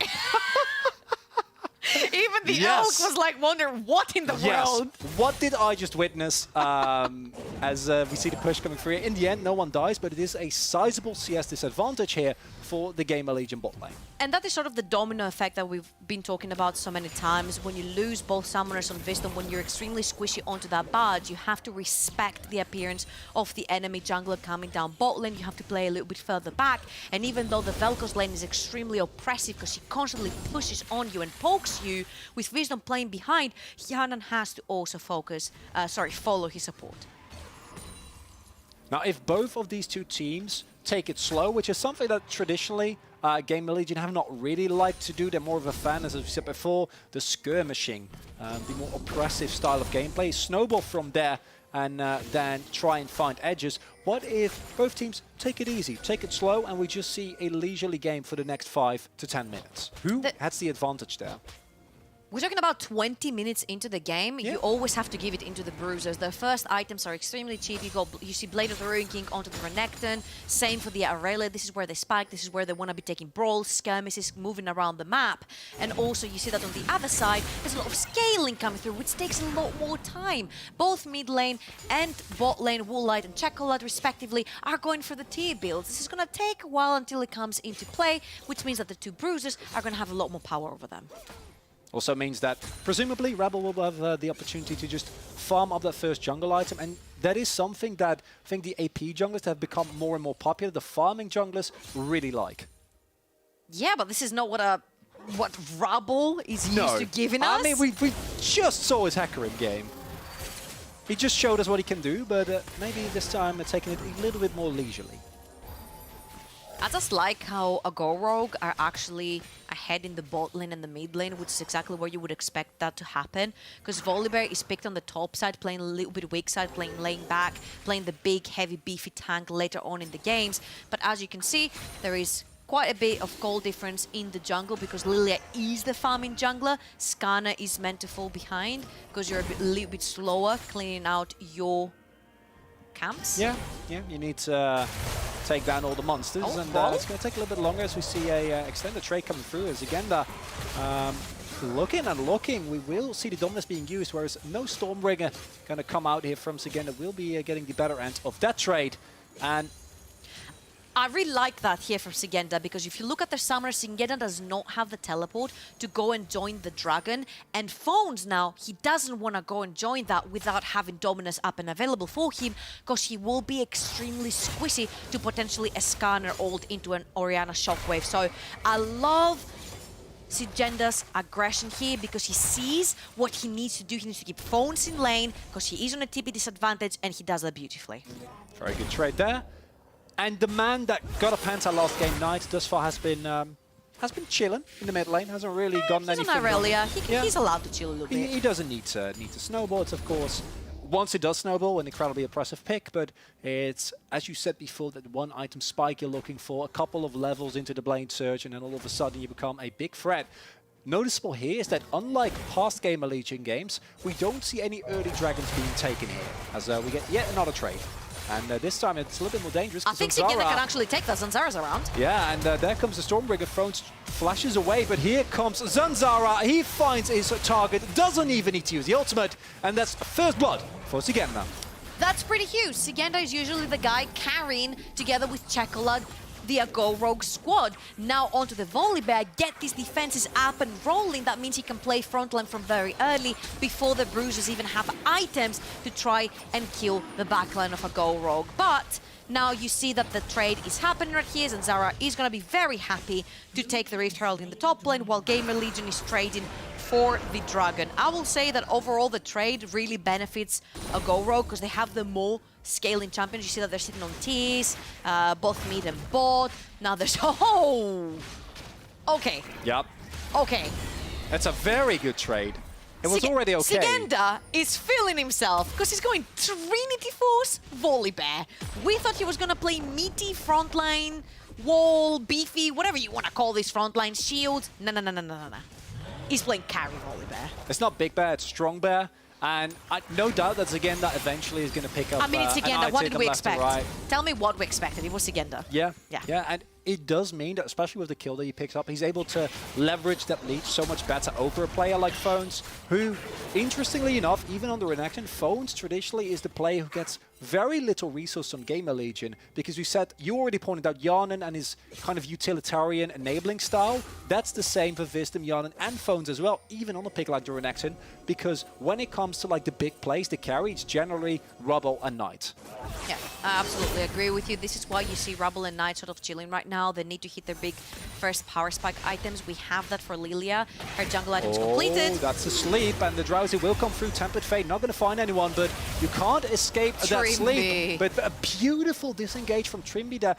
Even the elk was like wondering what in the world. What did I just witness as we see the push coming through? In the end, no one dies, but it is a sizable CS disadvantage here for the Gamer Legion bot lane. And that is sort of the domino effect that we've been talking about so many times. When you lose both summoners on Wisdom, when you're extremely squishy onto that badge, you have to respect the appearance of the enemy jungler coming down bot lane. You have to play a little bit further back. And even though the Vel'Koz lane is extremely oppressive because she constantly pushes on you and pokes you, with Wisdom playing behind, Yanan has to also follow his support. Now, if both of these two teams take it slow, which is something that traditionally Gamer Legion have not really liked to do. They're more of a fan, as we said before, the skirmishing, the more oppressive style of gameplay. Snowball from there and then try and find edges. What if both teams take it easy, take it slow, and we just see a leisurely game for the next 5 to 10 minutes? Who has the advantage there? We're talking about 20 minutes into the game. Yeah. You always have to give it into the bruisers. The first items are extremely cheap. You see Blade of the Ruin King onto the Renekton. Same for the Aurelia. This is where they spike. This is where they want to be taking brawls, skirmishes, moving around the map. And also you see that on the other side, there's a lot of scaling coming through, which takes a lot more time. Both mid lane and bot lane, Woolite and Chocolate, respectively, are going for the tier builds. This is going to take a while until it comes into play, which means that the two bruisers are going to have a lot more power over them. Also means that, presumably, Rebel will have the opportunity to just farm up that first jungle item, and that is something that I think the AP junglers have become more and more popular. The farming junglers really like. Yeah, but this is not what Rebel is used to giving us. I mean, we just saw his Hecarim game. He just showed us what he can do, but maybe this time they're taking it a little bit more leisurely. I just like how Agorog are actually ahead in the bot lane and the mid lane, which is exactly where you would expect that to happen. Because Volibear is picked on the top side, playing a little bit weak side, playing lane back, playing the big, heavy, beefy tank later on in the games. But as you can see, there is quite a bit of goal difference in the jungle because Lilia is the farming jungler. Skarner is meant to fall behind because you're a little bit slower cleaning out your camps. Yeah, you need to take down all the monsters, and it's going to take a little bit longer as we see a extended trade coming through as Zigenda looking and looking. We will see the dominance being used, whereas no Stormbringer going to come out here from Zigenda. Will be getting the better end of that trade. And I really like that here from Zigenda because if you look at their summoner, Zigenda does not have the teleport to go and join the dragon. And Phones now, he doesn't want to go and join that without having Dominus up and available for him because he will be extremely squishy to potentially a Skarner ult into an Orianna Shockwave. So I love Zigenda's aggression here because he sees what he needs to do. He needs to keep Phones in lane because he is on a TP disadvantage and he does that beautifully. Very good trade there. And the man that got a Penta last game, Knight, thus far has been chilling in the mid lane. Hasn't really gotten anything. He's on Aurelia. He's allowed to chill a little bit. He doesn't need to snowball. It's, of course, once it does snowball, an incredibly oppressive pick. But it's, as you said before, that one item spike you're looking for, a couple of levels into the Blade Surge, and then all of a sudden you become a big threat. Noticeable here is that unlike past Gamer Legion games, we don't see any early dragons being taken here, as we get yet another trade. And this time it's a little bit more dangerous. I think Zigenda can actually take that. Zanzara's around. Yeah, and there comes the Stormbringer. Phones flashes away, but here comes Zanzara. He finds his target, doesn't even need to use the ultimate, and that's first blood for Zigenda. That's pretty huge. Zigenda is usually the guy carrying, together with Chocolate, the Agorog squad. Now onto the Volibear, get these defenses up and rolling. That means he can play frontline from very early before the Bruisers even have items to try and kill the backline of Agorog. But now you see that the trade is happening right here, and Zara is going to be very happy to take the Rift Herald in the top lane while Gamer Legion is trading for the Dragon. I will say that overall the trade really benefits Agorog because they have the more scaling champions. You see that they're sitting on T's, both mid and bot. Now there's... Oh! Okay. Yep. Okay. That's a very good trade. It was already okay. Zigenda is feeling himself because he's going Trinity Force, Volibear. We thought he was going to play meaty frontline, wall, beefy, whatever you want to call this frontline, shield. No. He's playing carry Volibear. It's not Big Bear, it's Strong Bear. And no doubt that Zigenda eventually is going to pick up. I mean, it's Zigenda. What did we expect? Right. Tell me what we expected. It was Zigenda. Yeah. And it does mean that, especially with the kill that he picks up, he's able to leverage that lead so much better over a player like Phones, who, interestingly enough, even on the Renekton, Phones traditionally is the player who gets very little resource on Gamer Legion, because we said, you already pointed out Yarnan and his kind of utilitarian enabling style. That's the same for Wisdom, Yarnan, and Phones as well, even on a pick like the Renekton, because when it comes to like the big plays, the carry, it's generally Rubble and Knight. Yeah, I absolutely agree with you. This is why you see Rubble and Knight sort of chilling right now. They need to hit their big first power spike items. We have that for Lilia. Her jungle items completed. That's a sleep, and the Drowsy will come through. Tempered Fate, not going to find anyone, but you can't escape that sleep. But a beautiful disengage from Trimby there.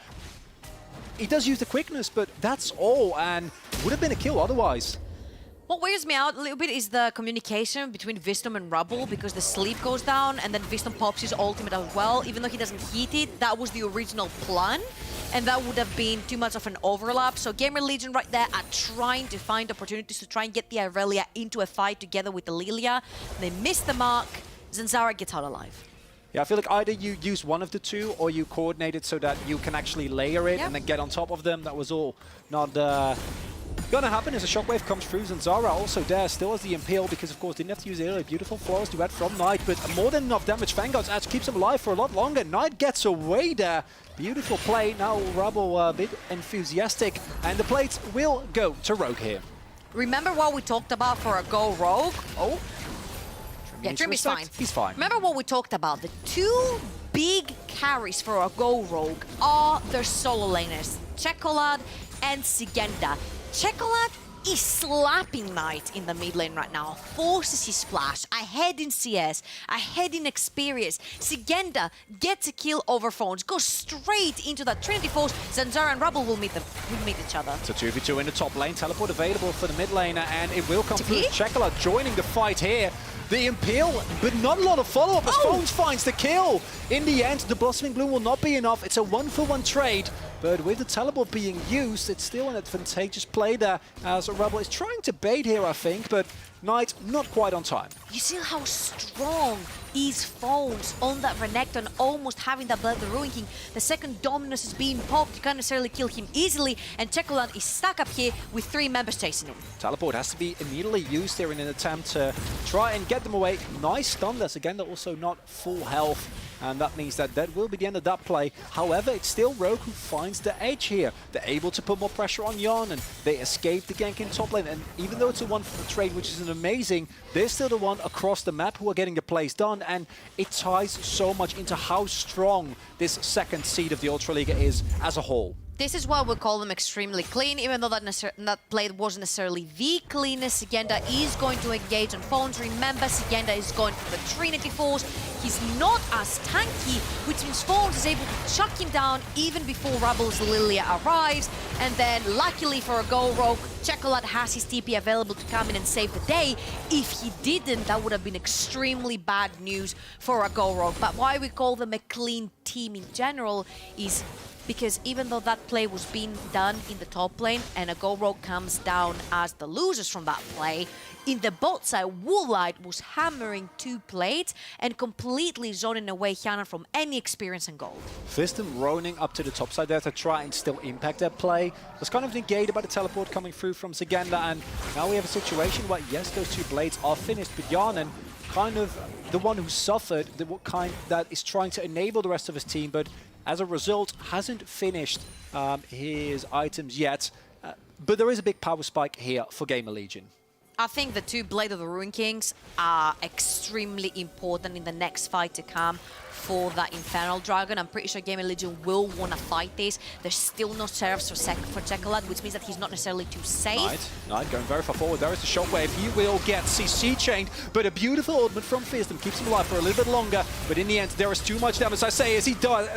he does use the quickness, but that's all, and would have been a kill otherwise. What weirds me out a little bit is the communication between Vistom and Rubble, because the sleep goes down and then Vistom pops his ultimate as well. Even though he doesn't hit it, that was the original plan, and that would have been too much of an overlap. So Gamer Legion right there are trying to find opportunities to try and get the Irelia into a fight together with the Lilia. They miss the mark. Zanzara gets out alive. Yeah, I feel like either you use one of the two or you coordinate it so that you can actually layer it and then get on top of them. That was all not gonna happen as a shockwave comes through. Zanzara also there, still has the Impale, because of course didn't have to use the earlier. Beautiful flawless duet from Knight, but more than enough damage. Vanguard's Edge keeps him alive for a lot longer. Knight gets away there. Beautiful play. Now Rubble a bit enthusiastic, and the plates will go to Rogue here. Remember what we talked about for a go Rogue? Oh. Yeah, Trim is fine. He's fine. Remember what we talked about? The two big carries for a go Rogue are their solo laners, Chocolate and Sigenda. Chocolate is slapping Knight in the mid lane right now, forces his flash, ahead in CS, ahead in experience. Sigenda gets a kill over phones, goes straight into that Trinity Force. Zanzara and Rubble will meet each other. It's a 2v2 in the top lane, teleport available for the mid laner, and it will come through. Chocolate joining the fight here. The Impale, but not a lot of follow-up as Phones finds the kill. In the end, the Blossoming Bloom will not be enough. It's a 1-for-1 trade, but with the teleport being used, it's still an advantageous play there, as Rebel is trying to bait here, I think, but Knight not quite on time. You see how strong is Phones on that Renekton, almost having that Blood of the Ruin King. The second Dominus is being popped, you can't necessarily kill him easily, and Chocolate is stuck up here with 3 members chasing him. Teleport has to be immediately used here in an attempt to try and get them away. Nice stun there. Again, they're also not full health, and that means that will be the end of that play. However, it's still Rogue who finds the edge here. They're able to put more pressure on Yon, and they escape the gank in top lane. And even though it's a 1-for-1 trade, which is an amazing, they're still the one across the map who are getting the plays done, and it ties so much into how strong this second seed of the Ultraliga is as a whole. This is why we call them extremely clean, even though that play wasn't necessarily the cleanest. Sigenda is going to engage on Phones. Remember, Sigenda is going for the Trinity Force. He's not as tanky, which means Phones is able to chuck him down even before Rubble's Lilia arrives. And then, luckily for a Go Rogue, Chocolate has his TP available to come in and save the day. If he didn't, that would have been extremely bad news for a Go Rogue. But why we call them a clean team in general is because even though that play was being done in the top lane and a Go Rogue comes down as the losers from that play, in the bot side, Woolite was hammering 2 plates and completely zoning away Hannah from any experience and gold. Vistom roaming up to the top side there to try and still impact their play. Was kind of negated by the teleport coming through from Sigenda, and now we have a situation where, yes, those 2 blades are finished, but Yarnan, kind of the one who suffered, the kind that is trying to enable the rest of his team, but as a result, hasn't finished his items yet. But there is a big power spike here for Gamer Legion. I think the 2 Blade of the Ruin Kings are extremely important in the next fight to come for that Infernal Dragon. I'm pretty sure Gamer Legion will want to fight this. There's still no serves for Chocolate, which means that he's not necessarily too safe. Knight going very far forward. There is the shockwave. He will get CC chained, but a beautiful ultimate from Vistom keeps him alive for a little bit longer. But in the end, there is too much damage. I say, as he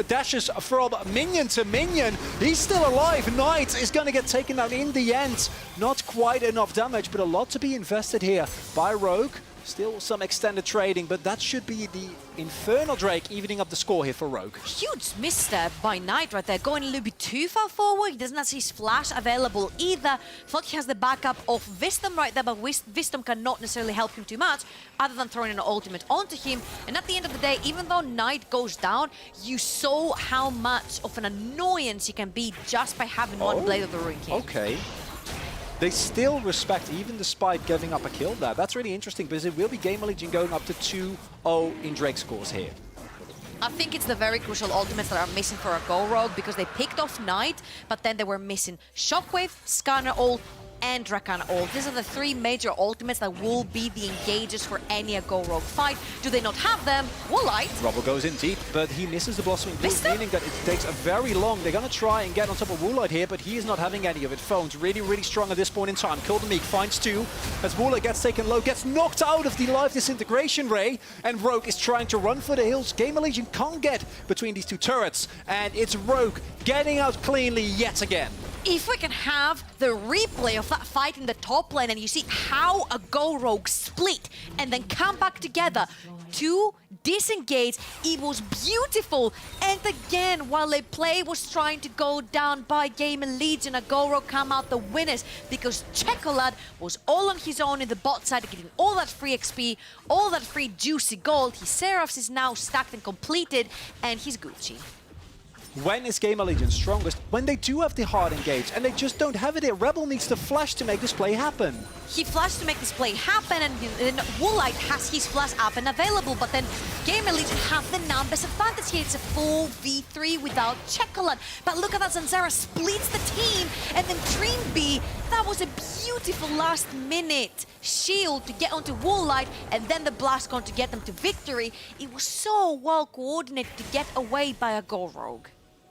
dashes from minion to minion, he's still alive. Knight is going to get taken out in the end. Not quite enough damage, but a lot to be invested here by Rogue. Still some extended trading, but that should be the Infernal Drake evening up the score here for Rogue. Huge misstep by Knight right there, going a little bit too far forward. He doesn't have his flash available either. Thought he has the backup of Vistom right there, but Vistom cannot necessarily help him too much, other than throwing an ultimate onto him. And at the end of the day, even though Knight goes down, you saw how much of an annoyance he can be just by having one Blade of the Ruin King. Okay. They still respect, even despite giving up a kill there. That's really interesting, because it will be Gamer Legion going up to 2-0 in Drake scores here. I think it's the very crucial ultimates that are missing for a Go Rogue, because they picked off Knight, but then they were missing Shockwave, Scanner ult, and Rakan ult. These are the 3 major ultimates that will be the engagers for any Go Rogue fight. Do they not have them? Woolite. Rubble goes in deep. but he misses the Blossoming Blue, meaning that it takes a very long. They're going to try and get on top of Woolite here, but he is not having any of it. Phones really, really strong at this point in time. Kilden Meek finds 2 as Woolite gets taken low, gets knocked out of the live disintegration ray, and Rogue is trying to run for the hills. Gamer Legion can't get between these 2 turrets, and it's Rogue getting out cleanly yet again. If we can have the replay of that fight in the top lane and you see how a Go Rogue split and then come back together to disengage, it was beautiful. And again, while the play was trying to go down by Gamer Legion, a Go Rogue come out the winners because Checolad was all on his own in the bot side, getting all that free XP, all that free juicy gold. His Seraphs is now stacked and completed, and he's Gucci. When is Gamer Legion strongest? When they do have the hard engage, and they just don't have it here. Rebel needs to flash to make this play happen. He flashed to make this play happen, and Woolite has his flash up and available, but then Gamer Legion have the numbers advantage here. It's a 4v3 without Checolad. But look at that, Zanzara splits the team, and then Dream B, that was a beautiful last-minute shield to get onto Woolite, and then the blast going to get them to victory. It was so well coordinated to get away by a Go Rogue.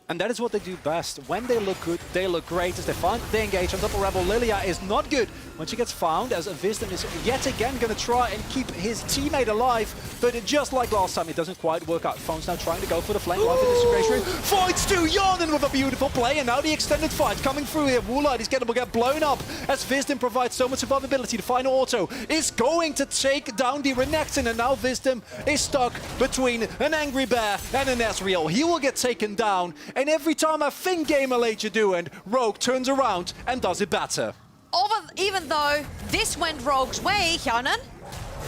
And that is what they do best. When they look good, they look great. As they find the engage on top of Rebel, Lilia is not good when she gets found, as Wisdom is yet again going to try and keep his teammate alive. But just like last time, it doesn't quite work out. Phone's now trying to go for the flank line for disintegration. Fights to Yarden with a beautiful play, and now the extended fight coming through here. Woolite is going to get blown up as Wisdom provides so much survivability. The final auto is going to take down the Renekton, and now Wisdom is stuck between an Angry Bear and an Ezreal. He will get taken down, and every time I think Gamer Legion do, and Rogue turns around and does it better. Even though this went Rogue's way, Hjanen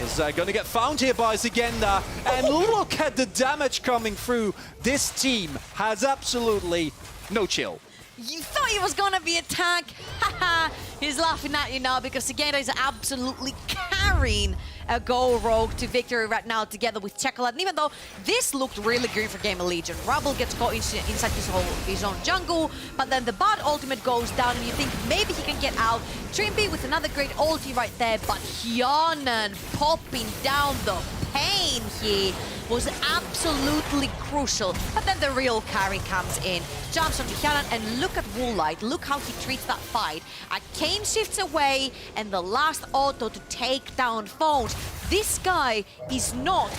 is going to get found here by Zagenda, and look at the damage coming through. This team has absolutely no chill. You thought he was gonna be attacked. Haha, he's laughing at you now because Zagenda is absolutely carrying a Go Rogue to victory right now together with Checolad. And even though this looked really good for Gamer Legion, Rubble gets caught inside his own jungle, but then the bot ultimate goes down and you think maybe he can get out. Trimby with another great ulti right there, but Hjanen popping down the pain here was absolutely crucial. But then the real carry comes in, jumps onto Hjanen, and look at Woolite. Look how he treats that fight. A Kayn shifts away, and the last auto to take down Phones. This guy is not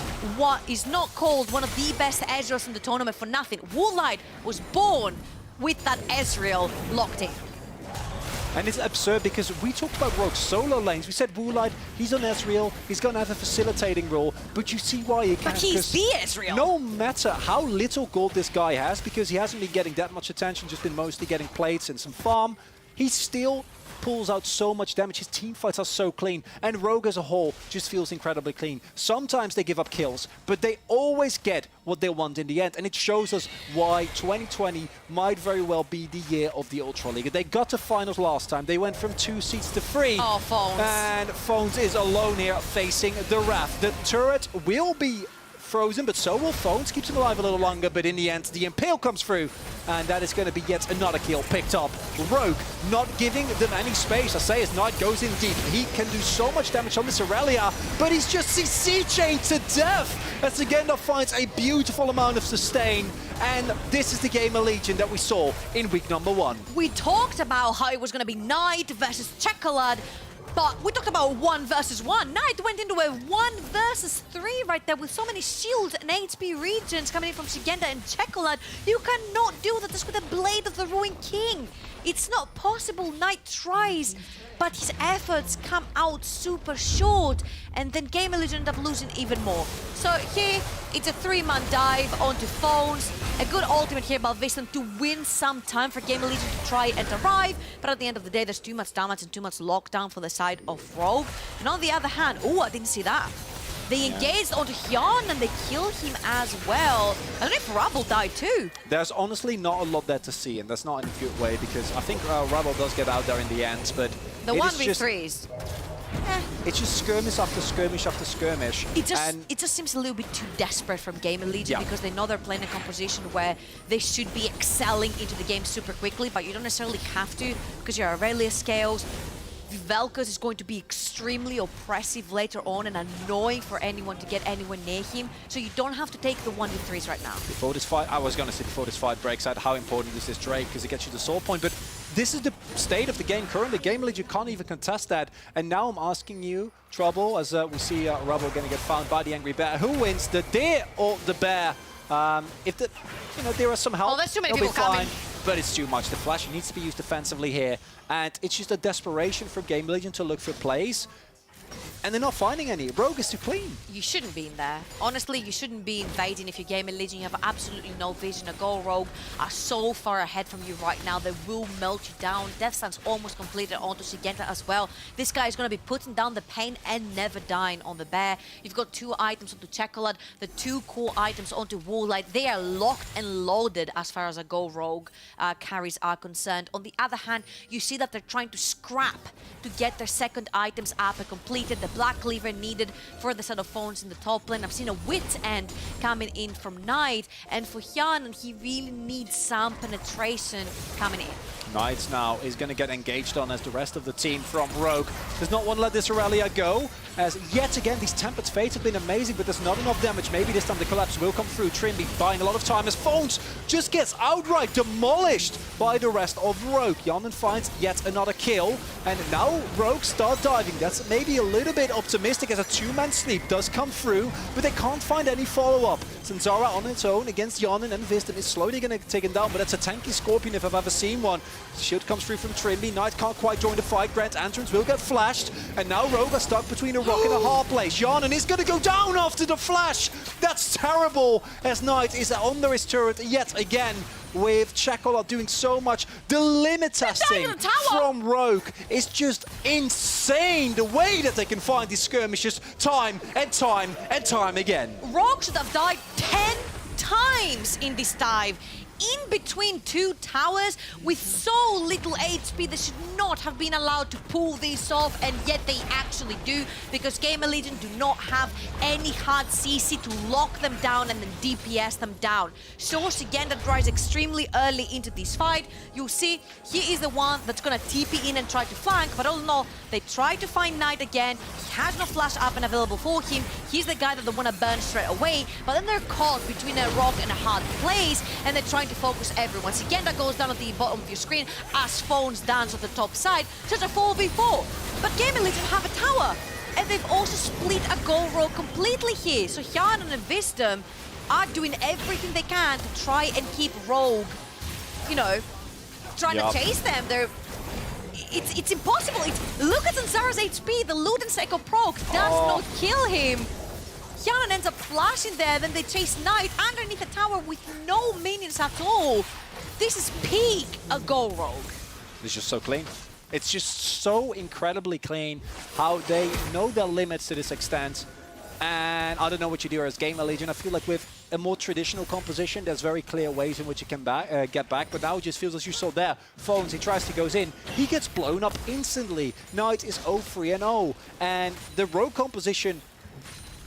called one of the best Ezreals in the tournament for nothing. Woolite was born with that Ezreal locked in. And it's absurd because we talked about Rogue's solo lanes. We said Woolite, he's on Ezreal, he's going to have a facilitating role, but you see why he can. But he's the Ezreal. No matter how little gold this guy has, because he hasn't been getting that much attention, just been mostly getting plates and some farm, he still pulls out so much damage. His team fights are so clean, and Rogue as a whole just feels incredibly clean. Sometimes they give up kills, but they always get what they want in the end, and it shows us why 2020 might very well be the year of the Ultra League. They got to finals last time. They went from 2 seats to 3. Oh, Phones. And Phones is alone here facing the Wrath. The turret will be frozen, but so will Phones. Keeps him alive a little longer, but in the end, the Impale comes through, and that is going to be yet another kill picked up. Rogue not giving them any space. I say his Knight goes in deep. He can do so much damage on this Aurelia, but he's just CC-chained to death as Zagenda finds a beautiful amount of sustain, and this is the Gamer Legion that we saw in week number 1. We talked about how it was going to be Knight versus Checolad, but we talked about 1 versus 1. Knight went into a 1 versus 3 right there with so many shields and HP regions coming in from Zagenda and Checolad. You cannot do that just with the Blade of the Ruined King. It's not possible. Knight tries, but his efforts come out super short, and then Gamer Legion end up losing even more. So here, it's a 3-man dive onto Phones. A good ultimate here by Wisdom to win some time for Gamer Legion to try and arrive, but at the end of the day, there's too much damage and too much lockdown for the side of Rogue. And on the other hand, oh, I didn't see that. They engaged onto Hjanen and they killed him as well. I don't know if Rubble died too. There's honestly not a lot there to see, and that's not in a good way, because I think Rubble does get out there in the end, but the 1v3s. It's just skirmish after skirmish after skirmish. It just seems a little bit too desperate from Gamer Legion, because they know they're playing a composition where they should be excelling into the game super quickly, but you don't necessarily have to, because your Aurelia scales. Vel'Koz is going to be extremely oppressive later on and annoying for anyone to get anywhere near him. So you don't have to take the 1v3s right now. Before this fight, I was going to say before this fight breaks out, how important is this Drake? Because it gets you the soul point. But this is the state of the game currently. Game League, you can't even contest that. And now I'm asking you, Trouble, as we see Rebel going to get found by the Angry Bear. Who wins, the deer or the bear? If the, there are some help, there's too many they'll be people coming. fine. But it's too much. The flash needs to be used defensively here. And it's just a desperation for Game Legion to look for plays. And they're not finding any. Rogue is too clean. You shouldn't be in there. Honestly, you shouldn't be invading if you're Game Legion. You have absolutely no vision. A Go Rogue are so far ahead from you right now. They will melt you down. Death Stance almost completed onto Sigenta as well. This guy is going to be putting down the pain and never dying on the bear. You've got 2 items onto Chocolate, the 2 core items onto Woolite. They are locked and loaded as far as a Go Rogue carries are concerned. On the other hand, you see that they're trying to scrap to get their second items up and completed. The Black Cleaver needed for the set of phones in the top lane. I've seen a Wit End coming in from Knight, and for Hyanon, he really needs some penetration coming in. Knight now is going to get engaged on as the rest of the team from Rogue does not want to let this Aurelia go, as yet again these Tempered Fates have been amazing, but there's not enough damage. Maybe this time the collapse will come through. Trimby buying a lot of time as Phones just gets outright demolished by the rest of Rogue. Hyanon finds yet another kill, and now Rogue start diving. That's maybe a little bit optimistic as a 2-man sleep does come through, but they can't find any follow-up. Zanzara on its own against Hyanon, and Wisdom is slowly going to take him down, but that's a tanky Scorpion if I've ever seen one. Shield comes through from Trimby. Knight can't quite join the fight. Grant's entrance will get flashed, and now Rogue are stuck between a rock and a hard place. Hyanon is going to go down after the flash. That's terrible, as Knight is under his turret yet again, with Chocolate doing so much. The limit testing from Rogue is just insane. The way that they can find these skirmishes time and time and time again. Rogue should have died 10 times in this dive. In between 2 towers with so little HP, they should not have been allowed to pull this off, and yet they actually do, because Game Legion do not have any hard CC to lock them down and then DPS them down. So Sigenda drives extremely early into this fight. You'll see he is the one that's gonna TP in and try to flank, but all in all, they try to find Knight again. He has no flash up and available for him. He's the guy that they want to burn straight away, but then they're caught between a rock and a hard place, and they're trying to focus everyone. Sigenda goes down at the bottom of your screen as Phones dance on the top side. So it's a 4v4. But Game Legion have a tower, and they've also split a Go Rogue completely here. So Hyanon and Wisdom are doing everything they can to try and keep Rogue, trying to chase them. It's impossible. Look at Zanzara's HP. The Loot and Seiko proc does not kill him. Hyanon ends up flashing there, then they chase Knight underneath the tower with no minions at all. This is peak a Go Rogue. It's just so clean. It's just so incredibly clean how they know their limits to this extent. And I don't know what you do as Game Legion. I feel like with a more traditional composition, there's very clear ways in which you can get back. But now it just feels as you saw there. Phones, he tries to go in. He gets blown up instantly. Knight is 0-3-0. And the Rogue composition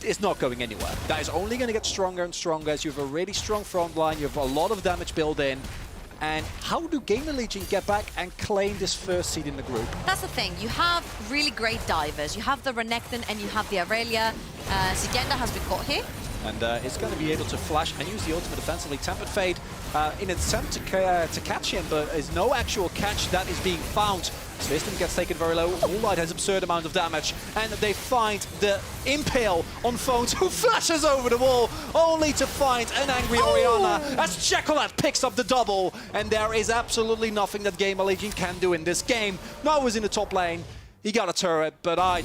is not going anywhere. That is only going to get stronger and stronger as you have a really strong front line. You have a lot of damage built in. And how do Game Legion get back and claim this first seed in the group? That's the thing. You have really great divers. You have the Renekton and you have the Aurelia. Sigenda has been caught here. And it's going to be able to flash and use the ultimate defensively. Tempered Fate in an attempt to catch him, but there's no actual catch that is being found. Wisdom gets taken very low. Woolite has absurd amount of damage, and they find the Impale on Phones, who flashes over the wall, only to find an angry Orianna as Chocolate picks up the double, and there is absolutely nothing that Game Legion can do in this game. Noah's in the top lane. He got a turret, but I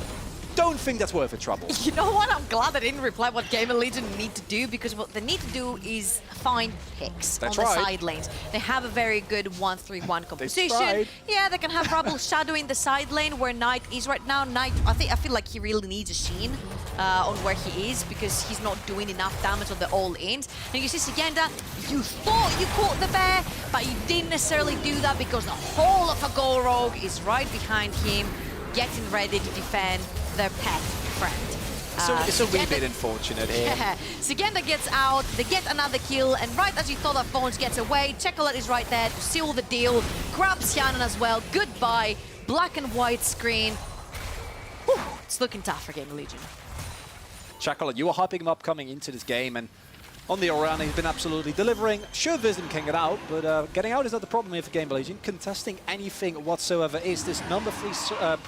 don't think that's worth it, Trouble. You know what? I'm glad they didn't reply what Game Legion need to do, because what they need to do is find picks on the side lanes. They have a very good 1-3-1 composition. Yeah, they can have trouble shadowing the side lane where Knight is right now. Knight, I feel like he really needs a Sheen on where he is, because he's not doing enough damage on the all-ins. And you see Sigenda, you thought you caught the bear, but you didn't necessarily do that, because the whole of a Go Rogue is right behind him, getting ready to defend their pet friend. So it's a wee bit unfortunate here. Yeah, Sigenda gets out, they get another kill, and right as you thought that Phones gets away, Chocolate is right there to seal the deal, grabs Hyanon as well. Goodbye, black and white screen. Whew, it's looking tough for Gamer Legion. Chocolate, you were hyping him up coming into this game, and on the all-round, he's been absolutely delivering. Sure, Wisdom can get out, but getting out is not the problem here for Gamer Legion. Contesting anything whatsoever is this number 3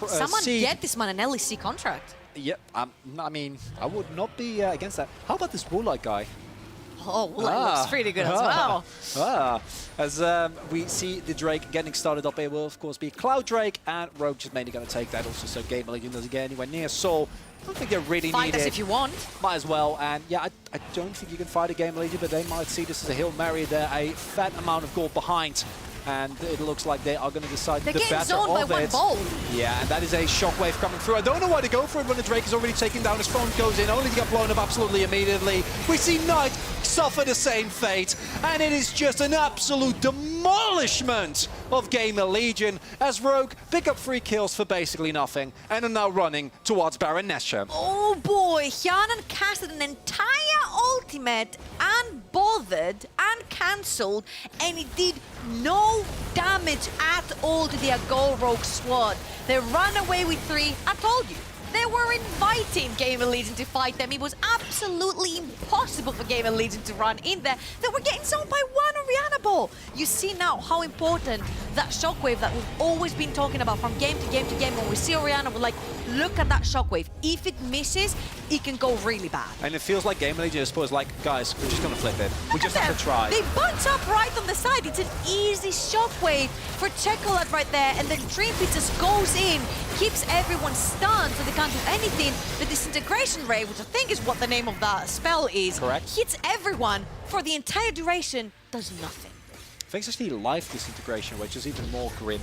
Someone seed. get this man an LEC contract. Yep, I mean, I would not be against that. How about this Woolite guy? Oh, well, looks pretty good as well. As we see the Drake getting started up, it will of course be Cloud Drake, and Rogue just mainly going to take that also, so Gamer Legion doesn't get anywhere near. So I don't think they really Fight need us it. if you want. Might as well, and yeah, I don't think you can fight a Gamer Legion, but they might see this as a Hail Mary. They're a fat amount of gold behind, and it looks like they are going to decide They're the getting better zoned by of one it. ball. Yeah, and that is a shockwave coming through. I don't know why to go for it when the Drake is already taken down. His phone goes in, only to get blown up absolutely immediately. We see Knight suffer the same fate, and it is just an absolute demolishment of Gamer Legion as Rogue pick up 3 kills for basically nothing and are now running towards Baron Nashor. Oh boy, Hyanan casted an entire ultimate unbothered and cancelled, and it did no damage at all to the Agol Rogue squad. They ran away with 3. I told you. They were inviting Gamer Legion to fight them. It was absolutely impossible for Gamer Legion to run in there. They were getting zoned by 1 Orianna ball. You see now how important that shockwave that we've always been talking about from game to game to game. When we see Orianna, we're like, look at that shockwave. If it misses, it can go really bad. And it feels like Gamer Legion is supposed like, guys, we're just going to flip it. We just have to try. They bunch up right on the side. It's an easy shockwave for Chocolate right there. And then Trimby just goes in, keeps everyone stunned so they can't do anything. The disintegration ray, which I think is what the name of that spell is, correct, hits everyone for the entire duration, does nothing. I think it's actually life disintegration, which is even more grim.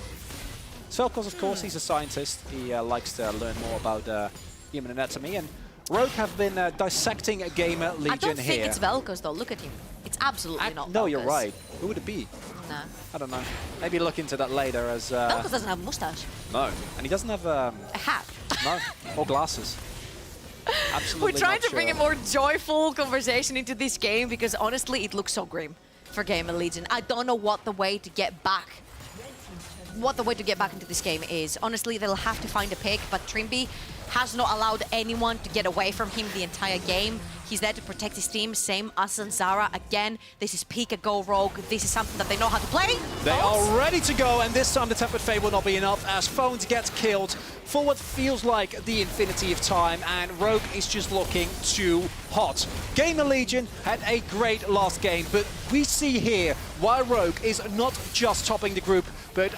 Svelkos, of course, he's a scientist. He likes to learn more about human anatomy, and Rogue have been dissecting a Gamer Legion here. I don't think it's Velkos though, look at him. It's absolutely not No, Velkos. you're right. Who would it be? No. I don't know. Maybe look into that later as... Velkos doesn't have a mustache. No, and he doesn't have... A hat. No, or glasses. Absolutely We're trying to not bring a sure. more joyful conversation into this game because honestly, it looks so grim for Gamer Legion. I don't know what the way to get back into this game is. Honestly, they'll have to find a pick, but Trimby has not allowed anyone to get away from him the entire game. He's there to protect his team, same as Zanzara. Again, this is peak a go Rogue. This is something that they know how to play. They are ready to go, and this time the Tempered Fate will not be enough as Phones gets killed for what feels like the infinity of time, and Rogue is just looking too hot. Gamer Legion had a great last game, but we see here why Rogue is not just topping the group, but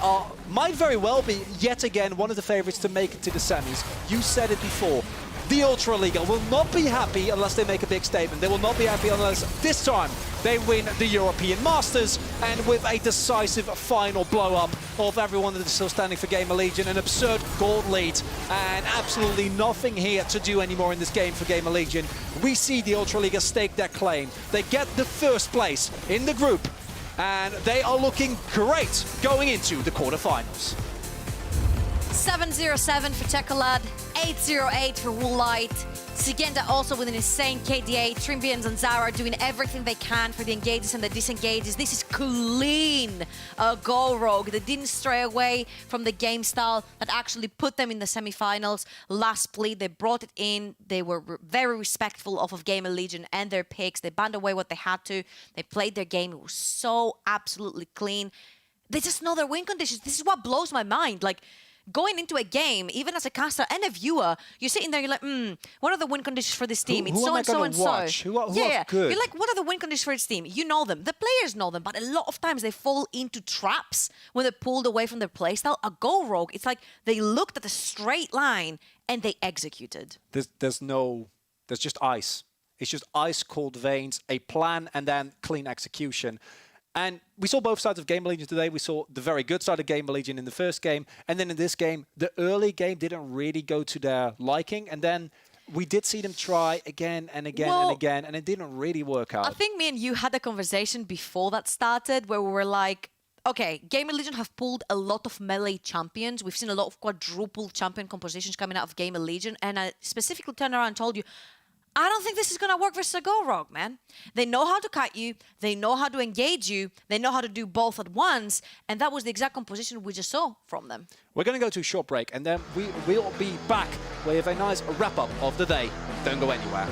might very well be, yet again, one of the favorites to make it to the semis. You said it before. The Ultra Liga will not be happy unless they make a big statement. They will not be happy unless this time they win the European Masters, and with a decisive final blow-up of everyone that is still standing for Gamer Legion, an absurd gold lead, and absolutely nothing here to do anymore in this game for Gamer Legion. We see the Ultra Liga stake their claim. They get the first place in the group, and they are looking great going into the quarterfinals. 707 for Chocolate, 808 for Woolite. Sigenda also with an insane KDA. Trimby and Zanzara doing everything they can for the engages and the disengages. This is clean goal Rogue. They didn't stray away from the game style that actually put them in the semifinals. Last split, they brought it in. They were very respectful of Gamer Legion and their picks. They banned away what they had to. They played their game. It was so absolutely clean. They just know their win conditions. This is what blows my mind. Like, going into a game, even as a caster and a viewer, you're sitting there, you're like, what are the win conditions for this team? It's so and so and so. Who are good? You're like, what are the win conditions for this team? You know them. The players know them, but a lot of times they fall into traps when they're pulled away from their playstyle. A Go Rogue, it's like they looked at a straight line and they executed. There's just ice. It's just ice-cold veins, a plan, and then clean execution. And we saw both sides of Gamer Legion today. We saw the very good side of Gamer Legion in the first game. And then in this game, the early game didn't really go to their liking. And then we did see them try again and again and again. And it didn't really work out. I think me and you had a conversation before that started where we were like, okay, Gamer Legion have pulled a lot of melee champions. We've seen a lot of quadruple champion compositions coming out of Gamer Legion. And I specifically turned around and told you, I don't think this is gonna work versus a Go Rogue, man. They know how to cut you, they know how to engage you, they know how to do both at once, and that was the exact composition we just saw from them. We're going to go to a short break, and then we will be back with a nice wrap-up of the day. Don't go anywhere.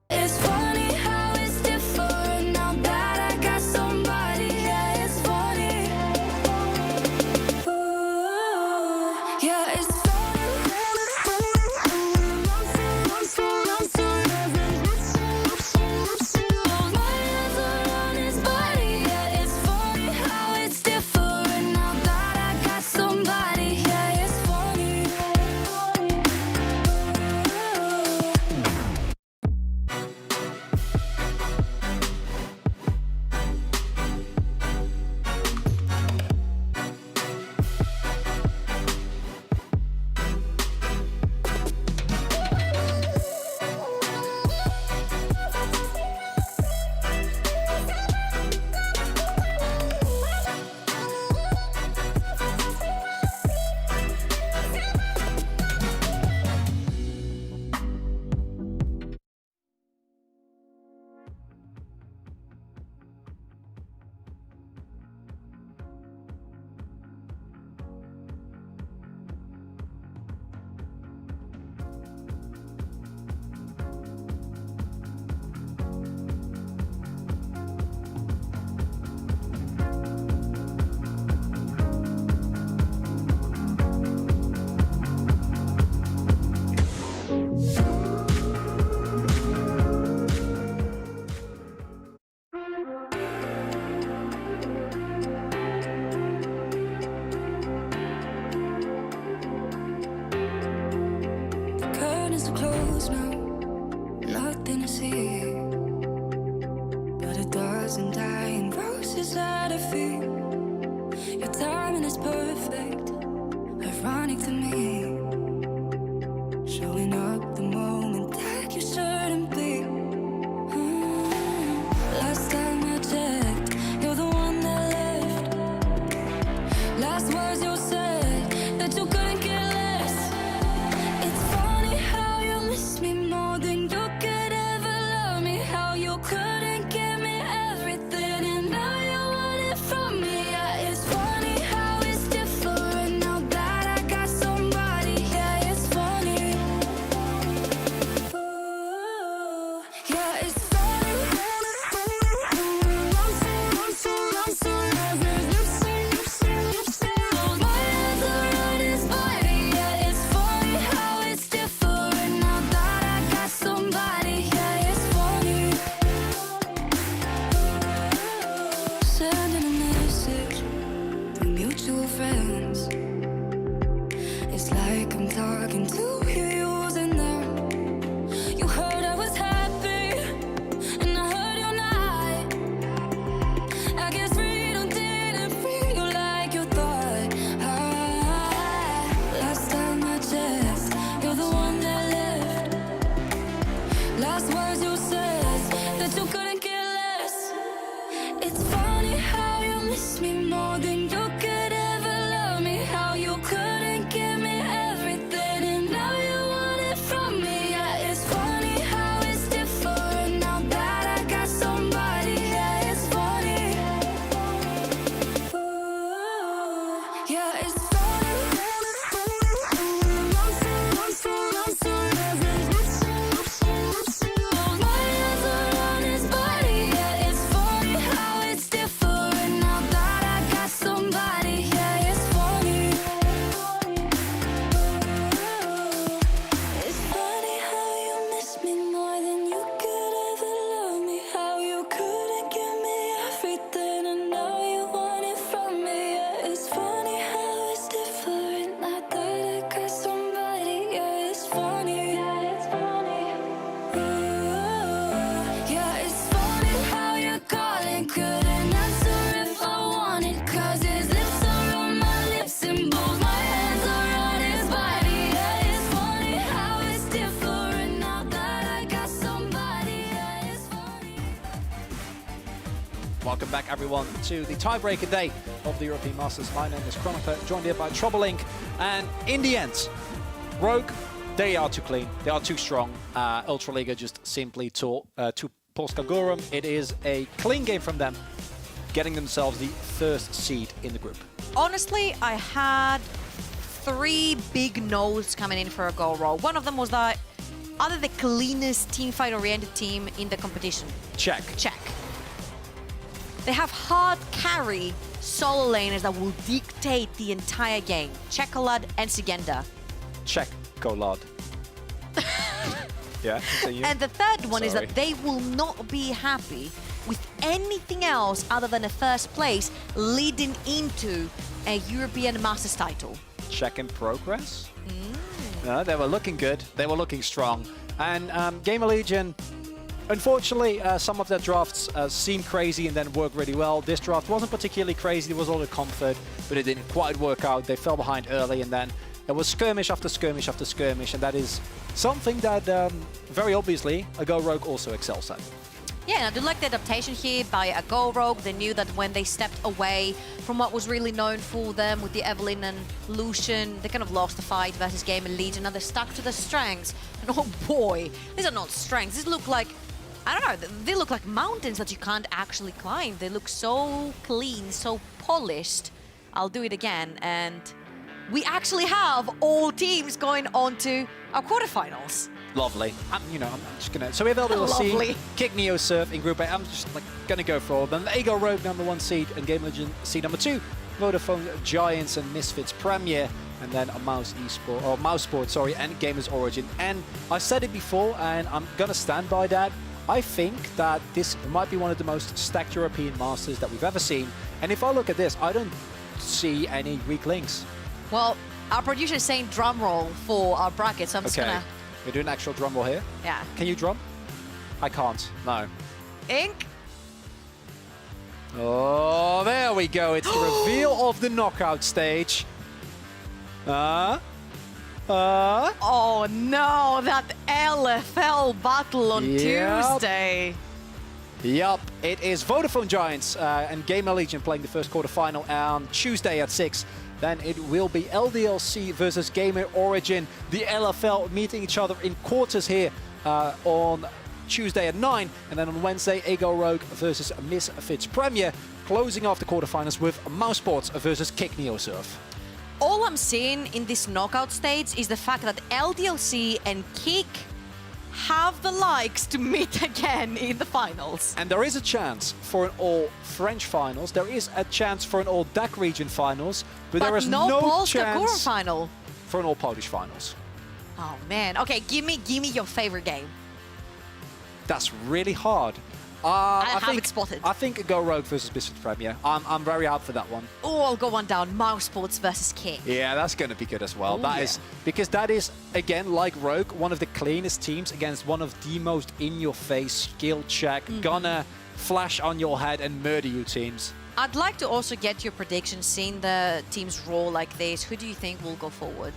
It's funny how it's different now that I got somebody. Yeah, it's funny. Ooh, yeah, it's funny. My hands are on his body. Yeah, it's funny how it's different now that I got somebody. Yeah, it's funny. Curtains are closed now, nothing to see. But a dozen dying roses at her feet. Your timing is perfect, ironic to me. Showing up the moment that you shouldn't be. Last time I checked, you're the one that left. Last words you said, that you couldn't care less. It's funny how you miss me more than you could ever love me. How you couldn't give me everything and now you want it from me. Yeah, it's funny how it's different now that I got somebody. Yeah, it's funny. Welcome back, everyone, to the tiebreaker day of the European Masters. My name is Chronoper, joined here by Troublelink. And in the end, Rogue, they are too clean. They are too strong. Ultraliga just simply to Polska Gorum. It is a clean game from them, getting themselves the first seed in the group. Honestly, I had 3 big no's coming in for a goal roll. One of them was that are they the cleanest teamfight-oriented team in the competition? Check. Check. They have hard carry solo laners that will dictate the entire game. Chekolad and Sigenda. Check, Golad. Yeah, continue. And the third one is Sorry. that they will not be happy with anything else other than a first place leading into a European Masters title. Check in progress. No, they were looking good. They were looking strong. And Gamer Legion, unfortunately, some of their drafts seemed crazy and then worked really well. This draft wasn't particularly crazy. There was a lot of comfort, but it didn't quite work out. They fell behind early, and then it was skirmish after skirmish after skirmish, and that is something that very obviously a Go Rogue also excels at. Yeah, and I do like the adaptation here by a Go Rogue. They knew that when they stepped away from what was really known for them with the Evelyn and Lucian, they kind of lost the fight versus Gamer Legion. Now they're stuck to their strengths. And oh boy, these are not strengths. These look like, I don't know, they look like mountains that you can't actually climb. They look so clean, so polished. I'll do it again. And we actually have all teams going on to our quarterfinals. Lovely. I'm just gonna. So we have LDLC, Lovely. Kick Neo Surf in Group A. I'm just gonna go for all of them. Ego Rogue #1 seed and Game Legend seed #2. Vodafone Giants and Misfits Premier, and then a Mouse Sport, sorry, and Gamers Origin. And I said it before, and I'm gonna stand by that. I think that this might be one of the most stacked European Masters that we've ever seen. And if I look at this, I don't see any weak links. Well, our producer is saying drum roll for our bracket, so I'm just gonna... We're doing actual drum roll here. Yeah. Can you drum? I can't. No. Ink. Oh, there we go. It's the reveal of the knockout stage. Oh no, that LFL battle on Tuesday. Yup, it is Vodafone Giants and Gamer Legion playing the first quarterfinal on Tuesday at 6. Then it will be LDLC versus Gamer Origin. The LFL meeting each other in quarters here on Tuesday at 9. And then on Wednesday, Ego Rogue versus Misfits Premier. Closing off the quarterfinals with Mouse Sports versus Kick Neo Surf. All I'm seeing in this knockout stage is the fact that LDLC and Kick have the likes to meet again in the finals. And there is a chance for an all-French finals. There is a chance for an all-DAC region finals. But there is no Polska chance final for an all-Polish finals. Oh man. Okay, give me your favorite game. That's really hard. I have it spotted. I think Go Rogue versus Misfits Premier. I'm very out for that one. Oh, I'll go one down. Mouse Sports versus Kick. Yeah, that's going to be good as well. Ooh, That yeah. is because that is, again, like Rogue, one of the cleanest teams against one of the most in-your-face, skill check, gonna flash on your head and murder you teams. I'd like to also get your predictions, seeing the teams roll like this. Who do you think will go forward?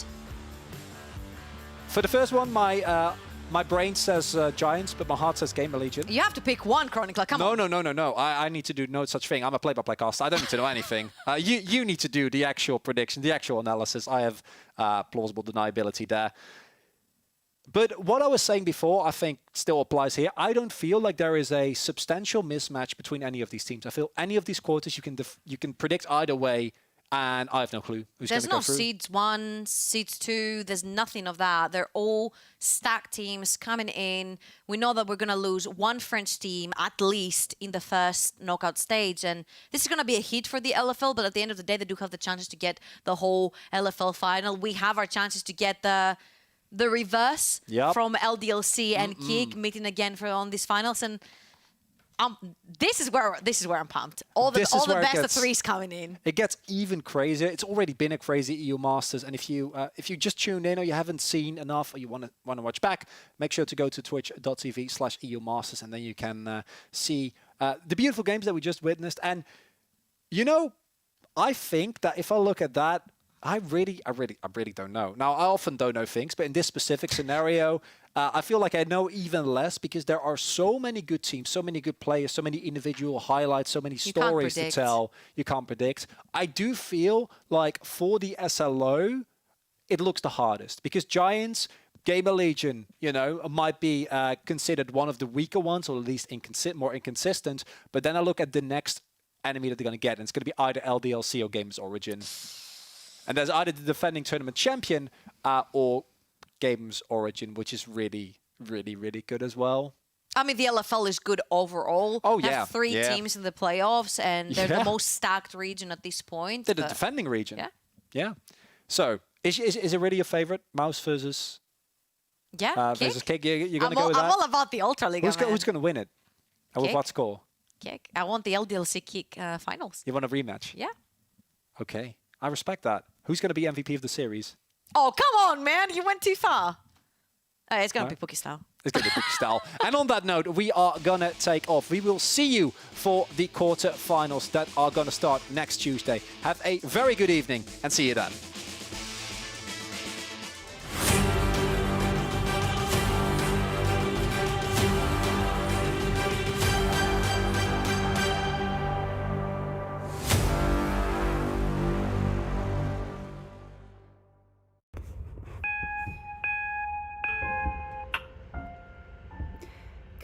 For the first one, my brain says Giants, but my heart says Gamer Legion. You have to pick one, Chronicler. Come on. No. I need to do no such thing. I'm a play-by-play caster. I don't need to know anything. You need to do the actual prediction, the actual analysis. I have plausible deniability there. But what I was saying before, I think still applies here. I don't feel like there is a substantial mismatch between any of these teams. I feel any of these quarters you can predict either way, and I have no clue who's going There's to go no through. seeds 1, seeds 2. There's nothing of that. They're all stacked teams coming in. We know that we're going to lose one French team at least in the first knockout stage. And this is going to be a hit for the LFL. But at the end of the day, they do have the chances to get the whole LFL final. We have our chances to get the reverse from LDLC and Kick meeting again on these finals. And this is where I'm pumped. All the best of threes coming in. It gets even crazier. It's already been a crazy EU Masters, and if you just tuned in or you haven't seen enough or you want to watch back, make sure to go to twitch.tv/EU Masters, and then you can see the beautiful games that we just witnessed. And I think that if I look at that, I really don't know. Now, I often don't know things, but in this specific scenario, I feel like I know even less because there are so many good teams, so many good players, so many individual highlights, so many stories to tell. You can't predict. I do feel like for the SLO, it looks the hardest because Giants, Gamer Legion, you know, might be considered one of the weaker ones, or at least more inconsistent. But then I look at the next enemy that they're going to get, and it's going to be either LDLC or Games Origin. And there's either the defending tournament champion or Games Origin, which is really, really, really good as well. I mean, the LFL is good overall. Oh, They yeah. have three teams in the playoffs, and they're the most stacked region at this point. They're the defending region. Yeah. Yeah. So, is it really your favorite? Mouse versus versus Kick? You're going to go with that? I'm all about the Ultra League. Who's going to win it? And with Kick. what score? Kick. I want the LDLC Kick finals. You want a rematch? Yeah. Okay. I respect that. Who's going to be MVP of the series? Oh, come on, man. You went too far. It's going to be Pokestyle. It's going to be Pokestyle. And on that note, we are going to take off. We will see you for the quarterfinals that are going to start next Tuesday. Have a very good evening and see you then.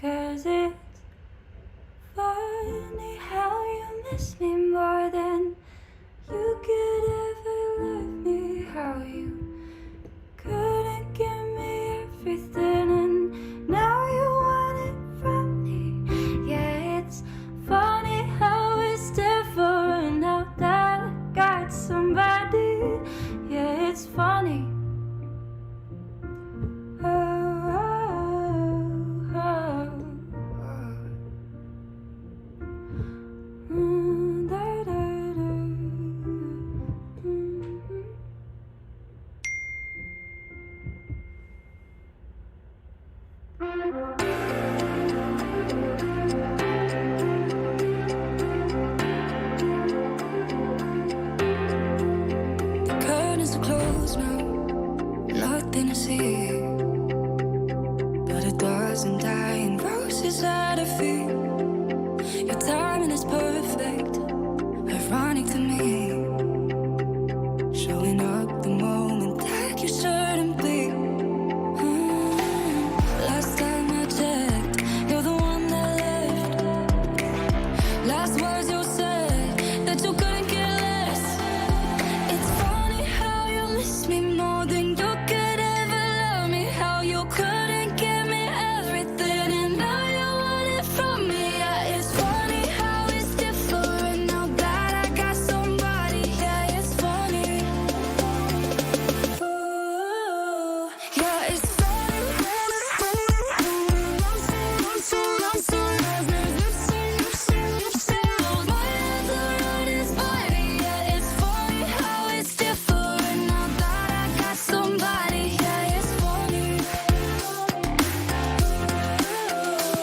Cause it's funny how you miss me more than you could ever love me. How you couldn't give me everything and now you want it from me. Yeah, it's funny how it's different now that I got somebody. Yeah, it's funny. Curtains are closed now, nothing to see, but a dozen dying roses at her feet. Your timing is perfect, ironic to me, showing up the moment that you shouldn't be. Last time I checked, you're the one that left. Last words you said, that you couldn't care less. It's funny how you miss me more than you could ever love me. How you couldn't give me everything and now you want it from me. Yeah, it's funny how it's different now that I got somebody. Yeah, it's funny. Ooh, yeah, it's funny. My other is funny. Yeah, it's funny how it's different now that I got somebody. Yeah, it's funny.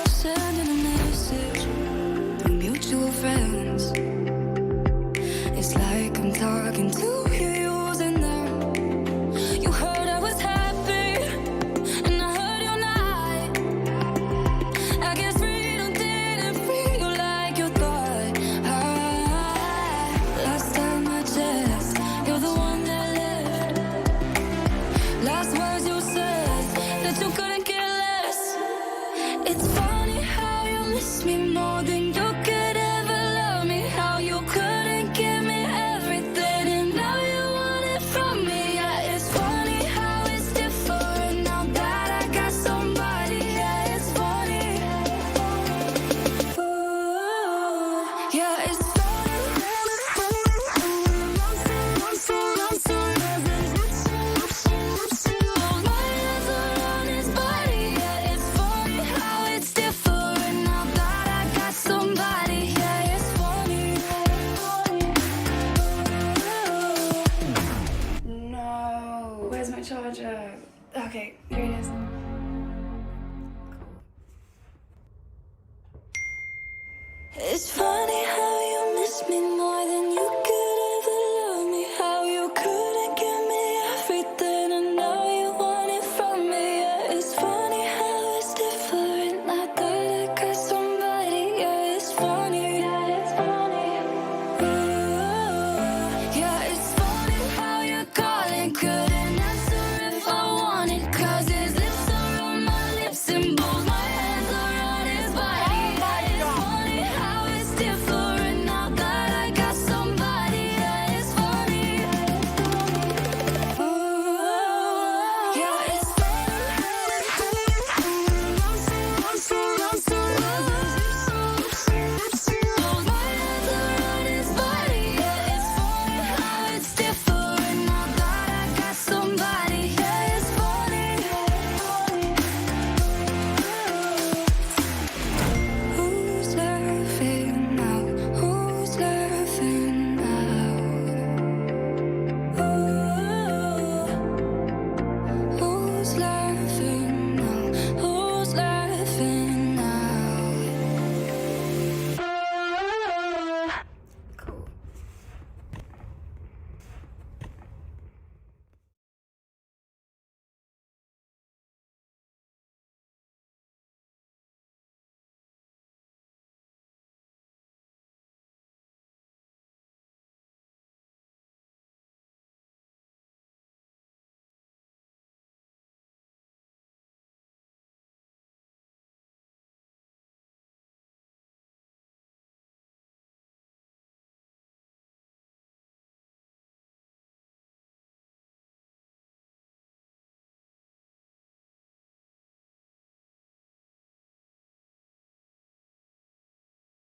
Sending a message through mutual friends. It's like I'm talking to you using them. You heard I was happy, and I heard you're not. I guess freedom didn't feel like you thought. Last time I checked, you're the one that left. Last words you said, that you couldn't care less. It's funny how you miss me more than you could ever love me. How you couldn't give me everything and now you want it from me. Yeah, it's funny how it's different now that I got somebody. Yeah, it's funny. Ooh, yeah, it's funny. My other on his body. Yeah, it's funny how it's different now that I got somebody. Yeah, it's funny. No. Where's my charger? Okay, here it is.